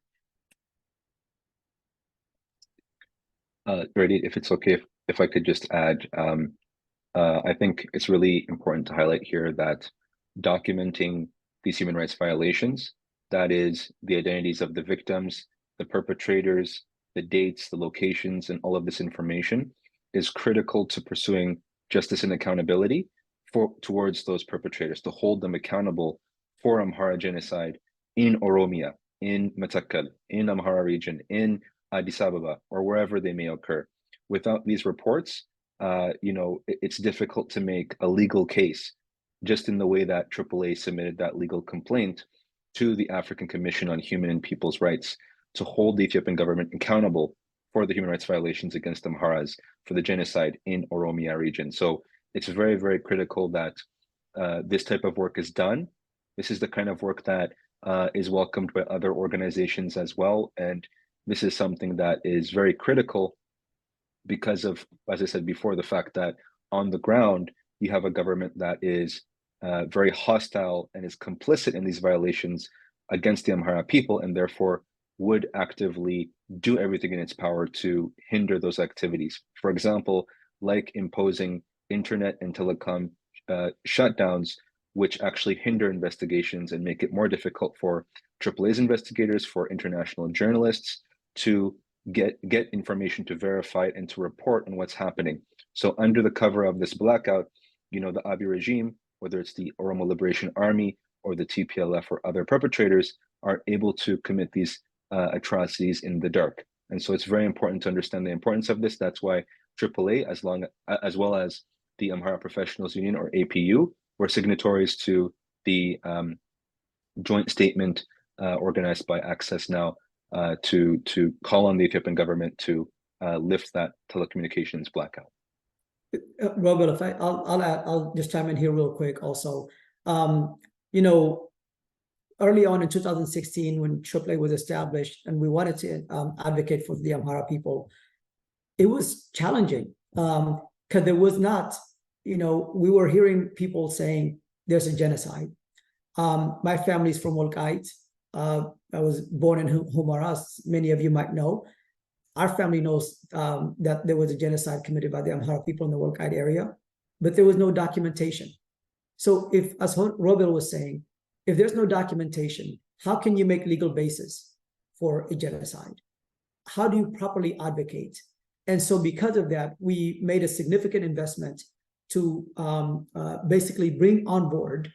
Rediet, if it's okay, if I could just add, I think it's really important to highlight here that documenting these human rights violations, that is the identities of the victims, the perpetrators, the dates, the locations, and all of this information is critical to pursuing justice and accountability towards those perpetrators, to hold them accountable for Amhara genocide in Oromia, in Matakkal, in Amhara region, in Addis Ababa, or wherever they may occur. Without these reports, it's difficult to make a legal case, just in the way that AAA submitted that legal complaint to the African Commission on Human and People's Rights to hold the Ethiopian government accountable for the human rights violations against Amharas for the genocide in Oromia region. So it's very, very critical that this type of work is done. This is the kind of work that is welcomed by other organizations as well. And this is something that is very critical because of, as I said before, the fact that on the ground, you have a government that is very hostile and is complicit in these violations against the Amhara people, and therefore would actively do everything in its power to hinder those activities. For example, like imposing internet and telecom shutdowns, which actually hinder investigations and make it more difficult for AAA's investigators, for international journalists to get information, to verify it, and to report on what's happening. So under the cover of this blackout, the Abiy regime, whether it's the Oromo Liberation Army or the TPLF or other perpetrators, are able to commit these atrocities in the dark. And so it's very important to understand the importance of this. That's why AAA, as well as the Amhara Professionals Union, or APU, were signatories to the joint statement organized by Access Now to call on the Ethiopian government to lift that telecommunications blackout. Robel, if I'll just chime in here real quick also. Early on in 2016, when AAA was established and we wanted to advocate for the Amhara people, it was challenging because there was not, we were hearing people saying there's a genocide. My family's from Wolkite. I was born in Humara, as many of you might know. Our family knows that there was a genocide committed by the Amhara people in the Wolkite area, but there was no documentation. So if, as Robel was saying, if there's no documentation, how can you make legal basis for a genocide? How do you properly advocate? And so because of that, we made a significant investment to basically bring on board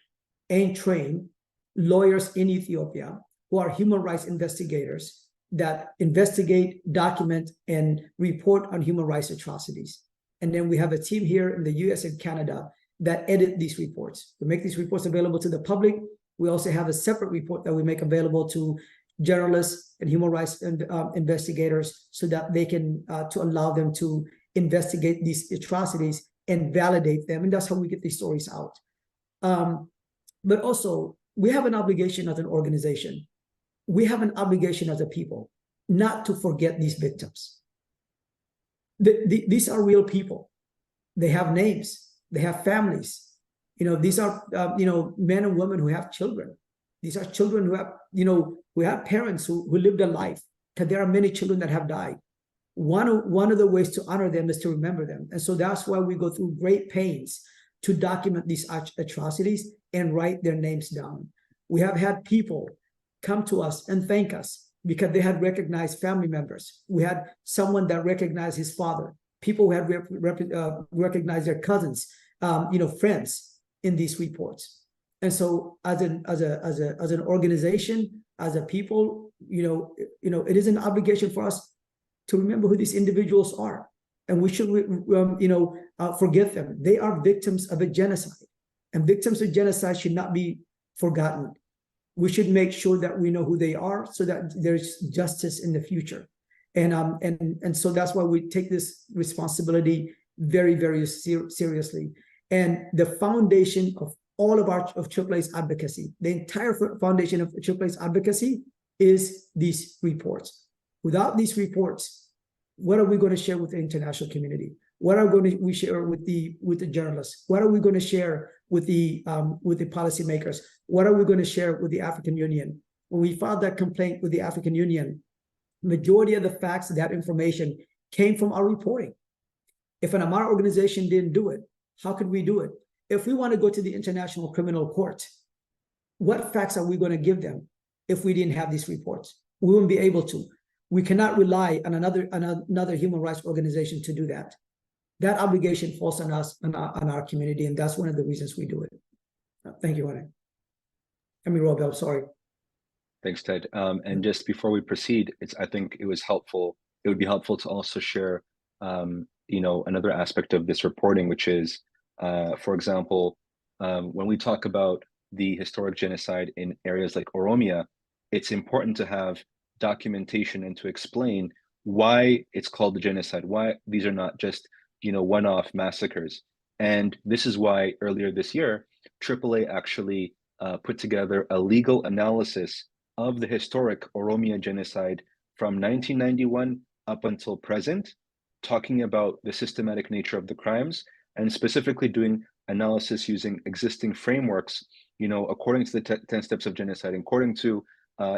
and train lawyers in Ethiopia who are human rights investigators that investigate, document, and report on human rights atrocities. And then we have a team here in the US and Canada that edit these reports. We make these reports available to the public. We also have a separate report that we make available to journalists and human rights investigators so that they can, to allow them to investigate these atrocities and validate them. And that's how we get these stories out. But also, we have an obligation as an organization. We have an obligation as a people not to forget these victims. These are real people. They have names. They have families. These are, men and women who have children. These are children who have, who have parents who lived a life, because there are many children that have died. One of the ways to honor them is to remember them. And so that's why we go through great pains to document these atrocities and write their names down. We have had people come to us and thank us because they had recognized family members. We had someone that recognized his father, people who had recognized their cousins, friends in these reports. And so as an organization, as a people, it is an obligation for us to remember who these individuals are. And we should, forget them. They are victims of a genocide. And victims of genocide should not be forgotten. We should make sure that we know who they are so that there's justice in the future. And so that's why we take this responsibility very, very seriously. And the foundation of all of AAA's advocacy, the entire foundation of AAA's advocacy is these reports. Without these reports, what are we going to share with the international community? What are we share with the journalists? What are we going to share with the policymakers? What are we going to share with the African Union? When we filed that complaint with the African Union, majority of the facts of that information came from our reporting. If an Amhara organization didn't do it, how could we do it? If we want to go to the International Criminal Court, what facts are we going to give them if we didn't have these reports? We wouldn't be able to. We cannot rely on another human rights organization to do that. That obligation falls on us, on our community, and that's one of the reasons we do it. Thank you, Rene. Robel, sorry. Thanks, Ted. And just before we proceed, I think it would be helpful to also share, another aspect of this reporting, which is, for example, when we talk about the historic genocide in areas like Oromia, it's important to have documentation and to explain why it's called a genocide, why these are not just, one-off massacres. And this is why earlier this year, AAA actually put together a legal analysis of the historic Oromia genocide from 1991 up until present, talking about the systematic nature of the crimes and specifically doing analysis using existing frameworks, according to the 10 steps of genocide, according to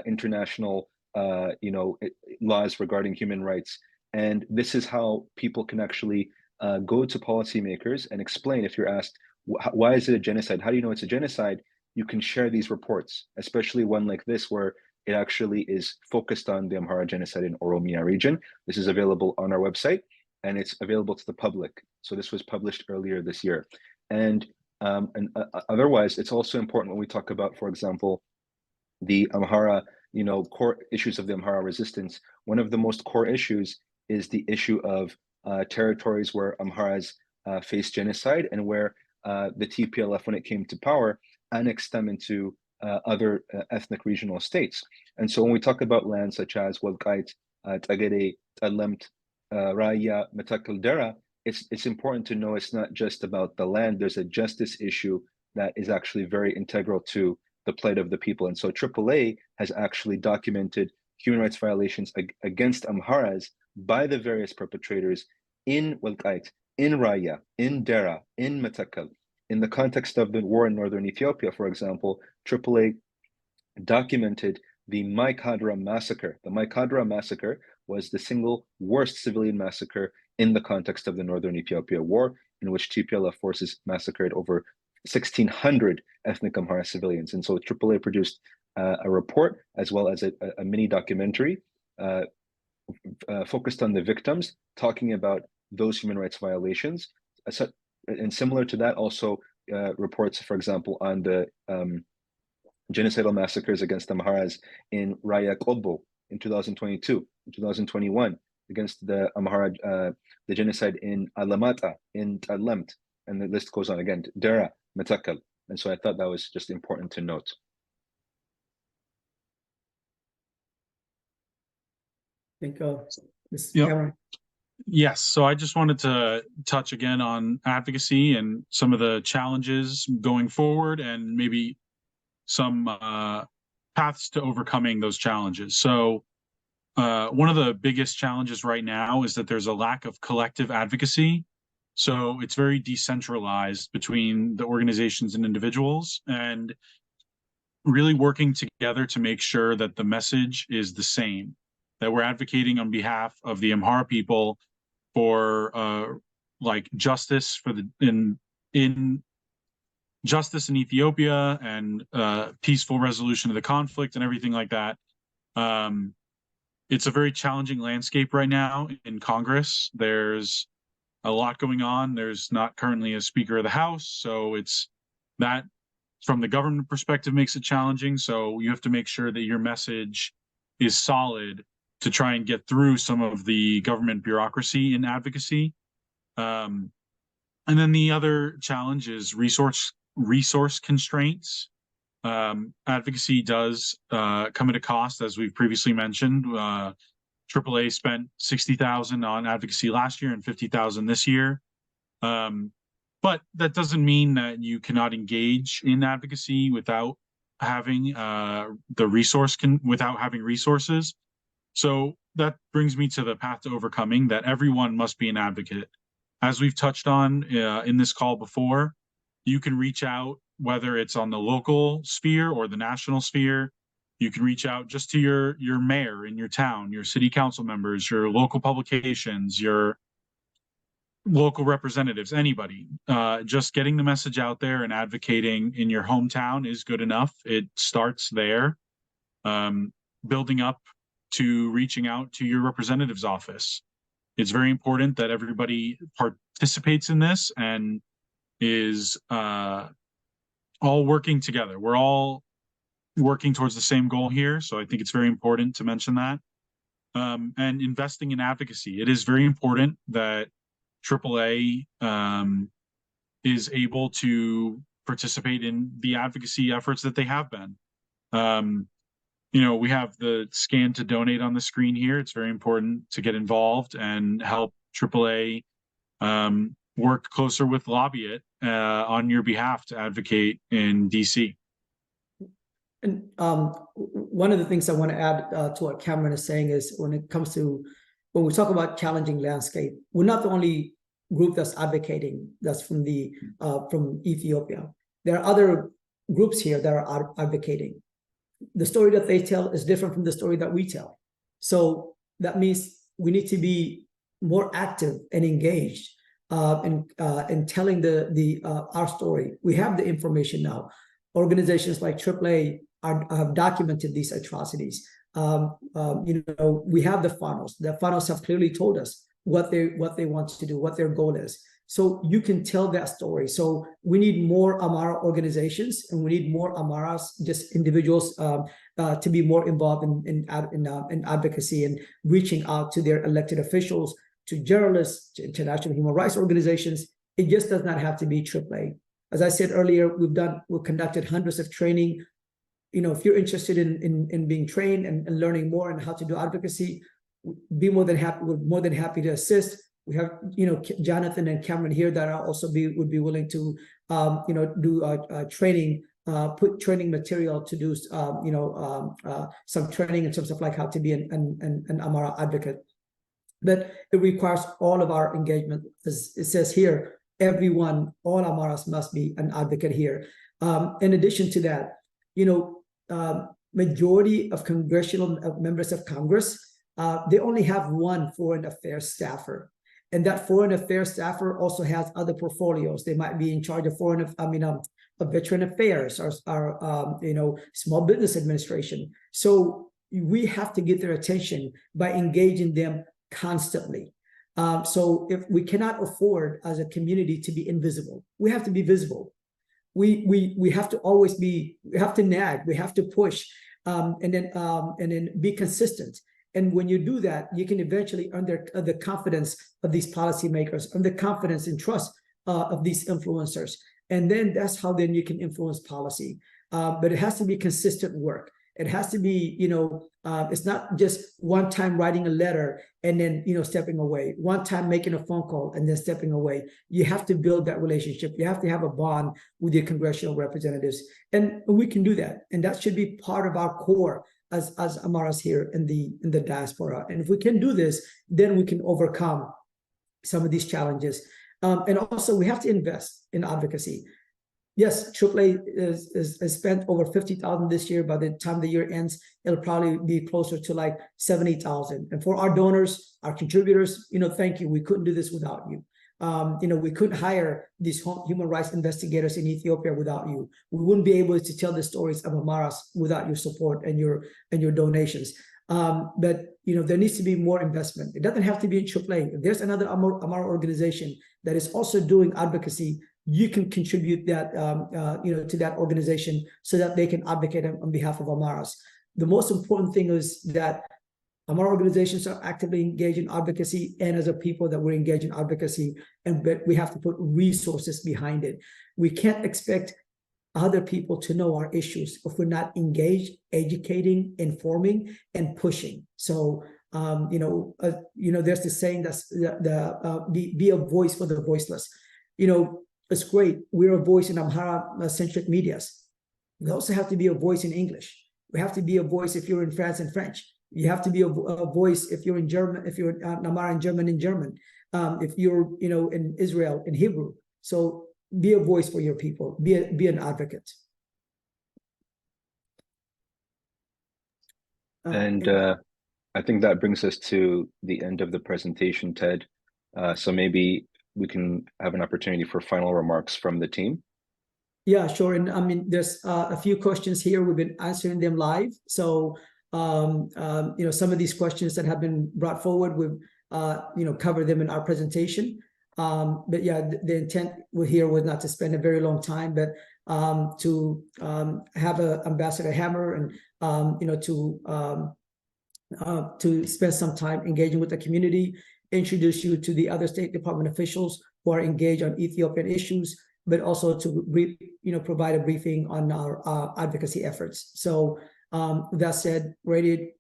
international, laws regarding human rights. And this is how people can actually go to policymakers and explain, if you're asked, why is it a genocide? How do you know it's a genocide? You can share these reports, especially one like this, where it actually is focused on the Amhara genocide in Oromia region. This is available on our website and it's available to the public. So this was published earlier this year. And otherwise, it's also important when we talk about, for example, the Amhara, core issues of the Amhara resistance. One of the most core issues is the issue of territories where Amharas faced genocide and where the TPLF, when it came to power, annexed them into other ethnic regional states. And so when we talk about lands such as Walqait, Tagare, Talemt, Raya, Metakal, Dera, it's important to know it's not just about the land. There's a justice issue that is actually very integral to the plight of the people. And so AAA has actually documented human rights violations against Amharas by the various perpetrators in Walqait, in Raya, in Dera, in Metakal. In the context of the war in northern Ethiopia, for example, AAA documented the Mai Kadra massacre. The Mai Kadra massacre was the single worst civilian massacre in the context of the northern Ethiopia war, in which TPLF forces massacred over 1,600 ethnic Amhara civilians. And so AAA produced a report as well as a mini documentary focused on the victims, talking about those human rights violations. And similar to that, also reports, for example, on the genocidal massacres against Amharas in Raya Qobo in 2022, in 2021, against the Amhara, the genocide in Alamata, in Talemt, and the list goes on again, Dera, Metakal. And so I thought that was just important to note. I think Ms. Cameron. Yes, so I just wanted to touch again on advocacy and some of the challenges going forward and maybe some paths to overcoming those challenges. So one of the biggest challenges right now is that there's a lack of collective advocacy. So it's very decentralized between the organizations and individuals, and really working together to make sure that the message is the same, that we're advocating on behalf of the Amhara people for like justice for in justice in Ethiopia and peaceful resolution of the conflict and everything like that. It's a very challenging landscape right now in Congress. There's a lot going on. There's not currently a Speaker of the House, so it's that from the government perspective makes it challenging. So you have to make sure that your message is solid to try and get through some of the government bureaucracy in advocacy. And then the other challenge is resource constraints. Advocacy does come at a cost, as we've previously mentioned. AAA spent $60,000 on advocacy last year and $50,000 this year. But that doesn't mean that you cannot engage in advocacy without having without having resources. So that brings me to the path to overcoming that everyone must be an advocate. As we've touched on in this call before, you can reach out, whether it's on the local sphere or the national sphere, You can reach out just to your mayor in your town, your city council members, your local publications, your local representatives, anybody. Just getting the message out there and advocating in your hometown is good enough. It starts there, building up to reaching out to your representative's office. It's very important that everybody participates in this and is all working together. We're all working towards the same goal here, so I think it's very important to mention that. And investing in advocacy. It is very important that AAA is able to participate in the advocacy efforts that they have been. You know, we have the scan to donate on the screen here. It's very important to get involved and help AAA work closer with Lobbyit on your behalf to advocate in DC. And one of the things I want to add to what Cameron is saying is when we talk about challenging landscape, we're not the only group that's advocating that's from Ethiopia. There are other groups here that are advocating. The story that they tell is different from the story that we tell. So that means we need to be more active and engaged in telling our story. We have the information now. Organizations like AAA have documented these atrocities. You know, we have the funnels. The funnels have clearly told us what they want to do, what their goal is. So you can tell that story. So we need more Amhara organizations, and we need more Amharas, just individuals, to be more involved in advocacy and reaching out to their elected officials, to journalists, to international human rights organizations. It just does not have to be AAA. As I said earlier, we've conducted hundreds of training. You know, if you're interested in being trained and learning more on how to do advocacy, we're more than happy to assist. We have, you know, Jonathan and Cameron here that are also would be willing to, you know, do training, put training material to do, you know, some training in terms of like how to be an Amhara advocate. But it requires all of our engagement. As it says here, everyone, all Amharas must be an advocate here. In addition to that, you know, majority of congressional members of Congress, they only have one foreign affairs staffer. And that foreign affairs staffer also has other portfolios. They might be in charge of veteran affairs or you know, small business administration. So we have to get their attention by engaging them constantly. So if we cannot afford as a community to be invisible, we have to be visible. We have to always be, we have to nag, we have to push, and then be consistent. And when you do that, you can eventually earn the confidence of these policymakers, earn the confidence and trust of these influencers. And then that's how then you can influence policy. But it has to be consistent work. It has to be, you know, it's not just one time writing a letter and then, you know, stepping away, one time making a phone call and then stepping away. You have to build that relationship. You have to have a bond with your congressional representatives. And we can do that. And that should be part of our core as Amharas here in the diaspora. And if we can do this, then we can overcome some of these challenges. And also we have to invest in advocacy. Yes, AAA is spent over $50,000 this year. By the time the year ends, it'll probably be closer to like $70,000. And for our donors, our contributors, you know, thank you. We couldn't do this without you. You know, we couldn't hire these human rights investigators in Ethiopia without you. We wouldn't be able to tell the stories of Amharas without your support and your donations. But you know, there needs to be more investment. It doesn't have to be in AAA. If there's another Amhara organization that is also doing advocacy, you can contribute that you know, to that organization so that they can advocate on behalf of Amharas. The most important thing is that Amhara organizations are actively engaged in advocacy, and as a people that we're engaged in advocacy, but we have to put resources behind it. We can't expect other people to know our issues if we're not engaged, educating, informing, and pushing. So, you know, there's this saying that's be a voice for the voiceless. You know, it's great. We're a voice in Amhara-centric medias. We also have to be a voice in English. We have to be a voice if you're in France and French. You have to be a voice if you're in German, if you're Amhara and German in German, if you're, you know, in Israel in Hebrew. So be a voice for your people. Be an advocate. And I think that brings us to the end of the presentation, Ted. So maybe we can have an opportunity for final remarks from the team. Yeah, sure. And I mean, there's a few questions here. We've been answering them live. So, some of these questions that have been brought forward, we've, covered them in our presentation. But yeah, the intent here was not to spend a very long time, but to have Ambassador Hammer and, to spend some time engaging with the community, introduce you to the other State Department officials who are engaged on Ethiopian issues, but also to provide a briefing on our advocacy efforts. So with that said, Rediet,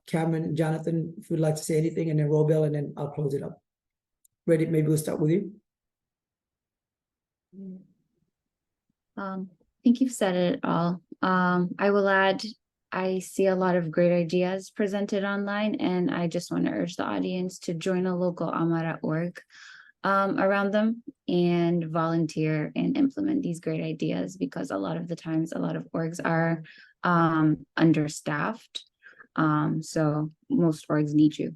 Cameron, Jonathan, if you'd like to say anything, and then Robel, and then I'll close it up. Rediet, maybe we'll start with you. I think you've said it all. I will add, I see a lot of great ideas presented online, and I just want to urge the audience to join a local Amhara org around them and volunteer and implement these great ideas, because a lot of the times a lot of orgs are understaffed. So most orgs need you.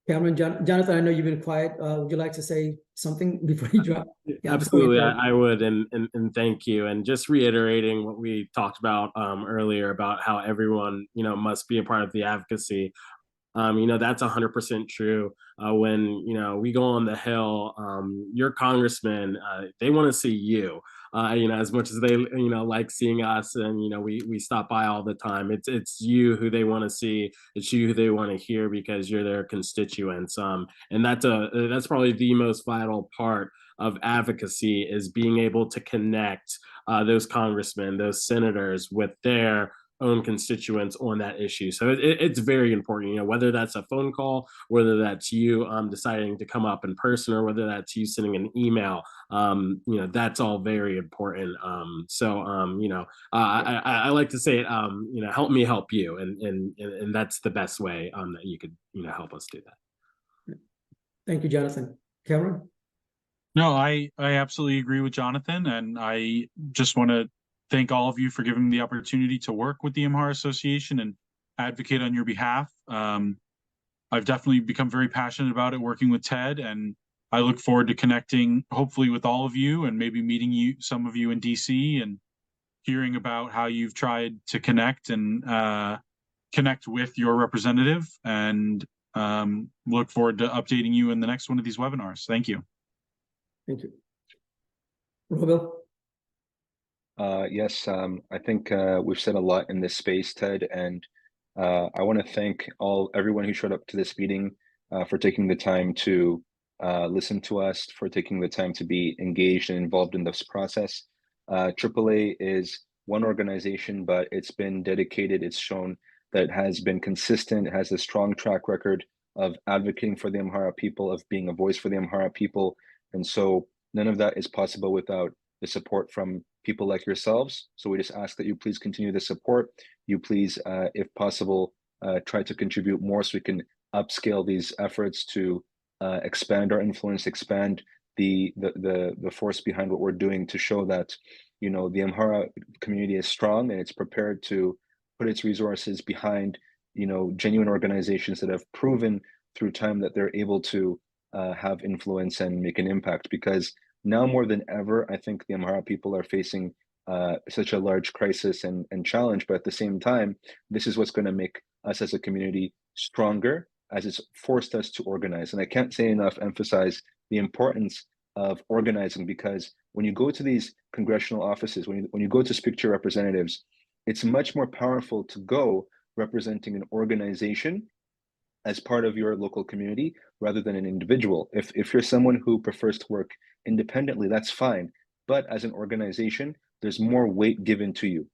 Cameron, Jonathan, I know you've been quiet. Would you like to say something before you drop? Yeah, absolutely, I would, and thank you. And just reiterating what we talked about earlier about how everyone must be a part of the advocacy. That's 100% true. When we go on the Hill, your congressmen, they want to see you. As much as they like seeing us, and we stop by all the time. It's you who they want to see. It's you who they want to hear, because you're their constituents. And that's probably the most vital part of advocacy, is being able to connect those congressmen, those senators, with their own constituents on that issue. So it's very important, whether that's a phone call, whether that's you deciding to come up in person, or whether that's you sending an email, that's all very important. I like to say it, help me help you. And that's the best way that you could, help us do that. Thank you, Jonathan. Cameron? No, I absolutely agree with Jonathan, and I just want to thank all of you for giving me the opportunity to work with the Amhara Association and advocate on your behalf. I've definitely become very passionate about it working with Ted, and I look forward to connecting, hopefully, with all of you, and maybe meeting some of you in DC, and hearing about how you've tried to connect with your representative, and look forward to updating you in the next one of these webinars. Thank you. Thank you. Robel? Yes, I think we've said a lot in this space, Ted, and I want to thank everyone who showed up to this meeting for taking the time to listen to us, for taking the time to be engaged and involved in this process. AAA is one organization, but it's been dedicated. It's shown that it has been consistent. It has a strong track record of advocating for the Amhara people, of being a voice for the Amhara people. And so none of that is possible without the support from people like yourselves. So we just ask that you please continue the support. You please, if possible, try to contribute more so we can upscale these efforts to expand our influence, expand the force behind what we're doing, to show that the Amhara community is strong and it's prepared to put its resources behind genuine organizations that have proven through time that they're able to have influence and make an impact. Because now more than ever, I think the Amhara people are facing such a large crisis and challenge, but at the same time, this is what's going to make us as a community stronger, as it's forced us to organize. And I can't say enough emphasize the importance of organizing, because when you go to these congressional offices, when you go to speak to your representatives, it's much more powerful to go representing an organization as part of your local community rather than an individual. If you're someone who prefers to work independently, that's fine. But as an organization, there's more weight given to you.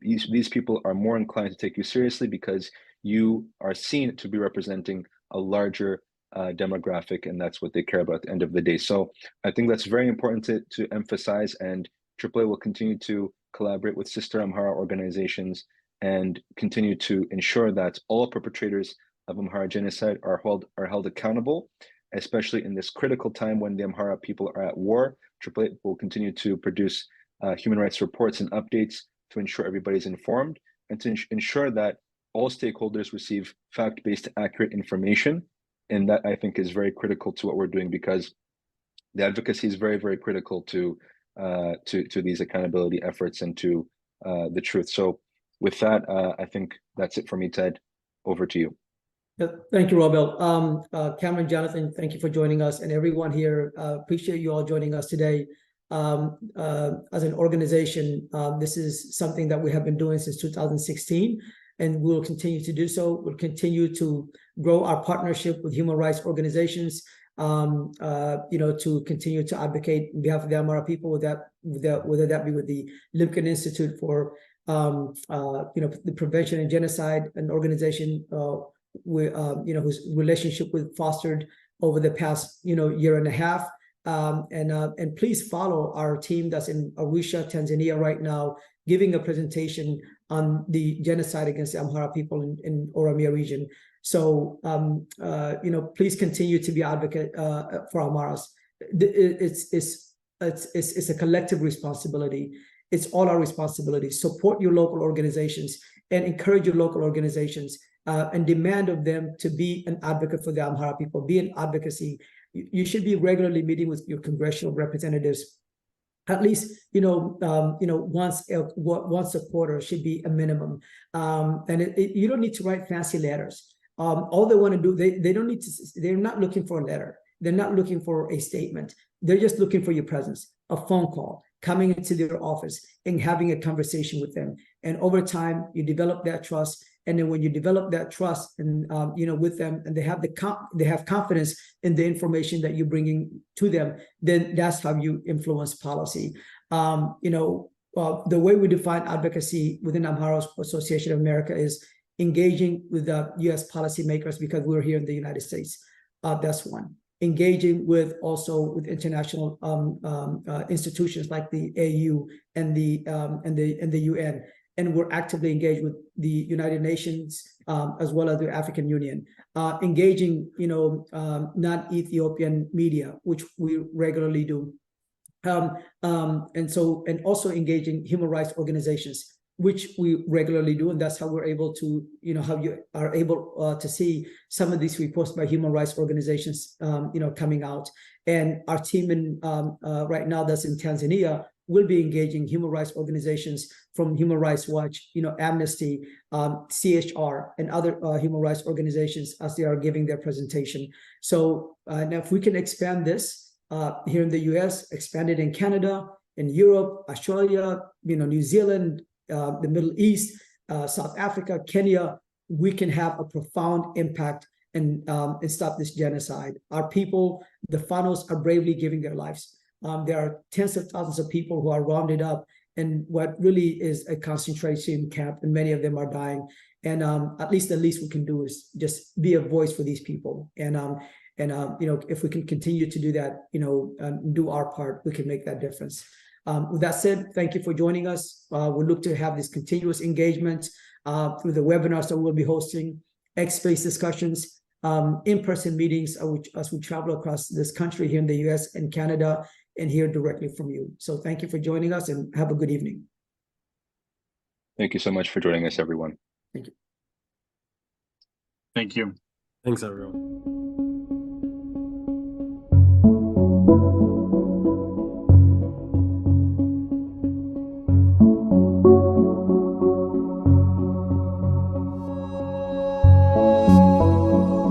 These people are more inclined to take you seriously because you are seen to be representing a larger demographic, and that's what they care about at the end of the day. So I think that's very important to emphasize, and AAA will continue to collaborate with sister Amhara organizations and continue to ensure that all perpetrators of Amhara genocide are held accountable, especially in this critical time when the Amhara people are at war. AAA will continue to produce human rights reports and updates to ensure everybody's informed, and to ensure that all stakeholders receive fact-based, accurate information. And that, I think, is very critical to what we're doing, because the advocacy is very, very critical to these accountability efforts and to the truth. So with that, I think that's it for me, Ted. Over to you. Thank you, Robel. Cameron, Jonathan, thank you for joining us, and everyone here. Appreciate you all joining us today. As an organization, this is something that we have been doing since 2016, and we'll continue to do so. We'll continue to grow our partnership with human rights organizations, to continue to advocate on behalf of the Amhara people, whether that be with the Lincoln Institute for the Prevention of Genocide, an organization whose relationship we've fostered over the past year and a half. And please follow our team that's in Arusha, Tanzania right now, giving a presentation on the genocide against the Amhara people in Oromia region. So, please continue to be advocate for Amharas. It's a collective responsibility. It's all our responsibility. Support your local organizations and encourage your local organizations and demand of them to be an advocate for the Amhara people, be an advocacy. You should be regularly meeting with your congressional representatives. At least, once a quarter should be a minimum. And you don't need to write fancy letters. All they want to do, they don't need to, they're not looking for a letter. They're not looking for a statement. They're just looking for your presence, a phone call, coming into their office and having a conversation with them. And over time, you develop that trust. And then when you develop that trust and, with them, and they have confidence in the information that you're bringing to them, then that's how you influence policy. The way we define advocacy within Amhara Association of America is engaging with the U.S. policymakers, because we're here in the United States. That's one. Engaging with international institutions like the AU and the UN. And we're actively engaged with the United Nations as well as the African Union, engaging, non-Ethiopian media, which we regularly do, and also engaging human rights organizations, which we regularly do, and that's how we're able to, how you are able to see some of these reports by human rights organizations, coming out. And our team in right now that's in Tanzania will be engaging human rights organizations from Human Rights Watch, Amnesty, CHR, and other human rights organizations as they are giving their presentation. So now if we can expand this here in the US, expand it in Canada, in Europe, Australia, New Zealand, the Middle East, South Africa, Kenya, we can have a profound impact and stop this genocide. Our people, the Fanos, are bravely giving their lives. There are tens of thousands of people who are rounded up in what really is a concentration camp, and many of them are dying. And at least the least we can do is just be a voice for these people. And if we can continue to do that, do our part, we can make that difference. With that said, thank you for joining us. We look to have this continuous engagement through the webinars that we'll be hosting, X-Space discussions, in-person meetings as we travel across this country here in the US and Canada, and hear directly from you. So thank you for joining us, and have a good evening. Thank you so much for joining us, everyone. Thank you. Thank you. Thanks, everyone.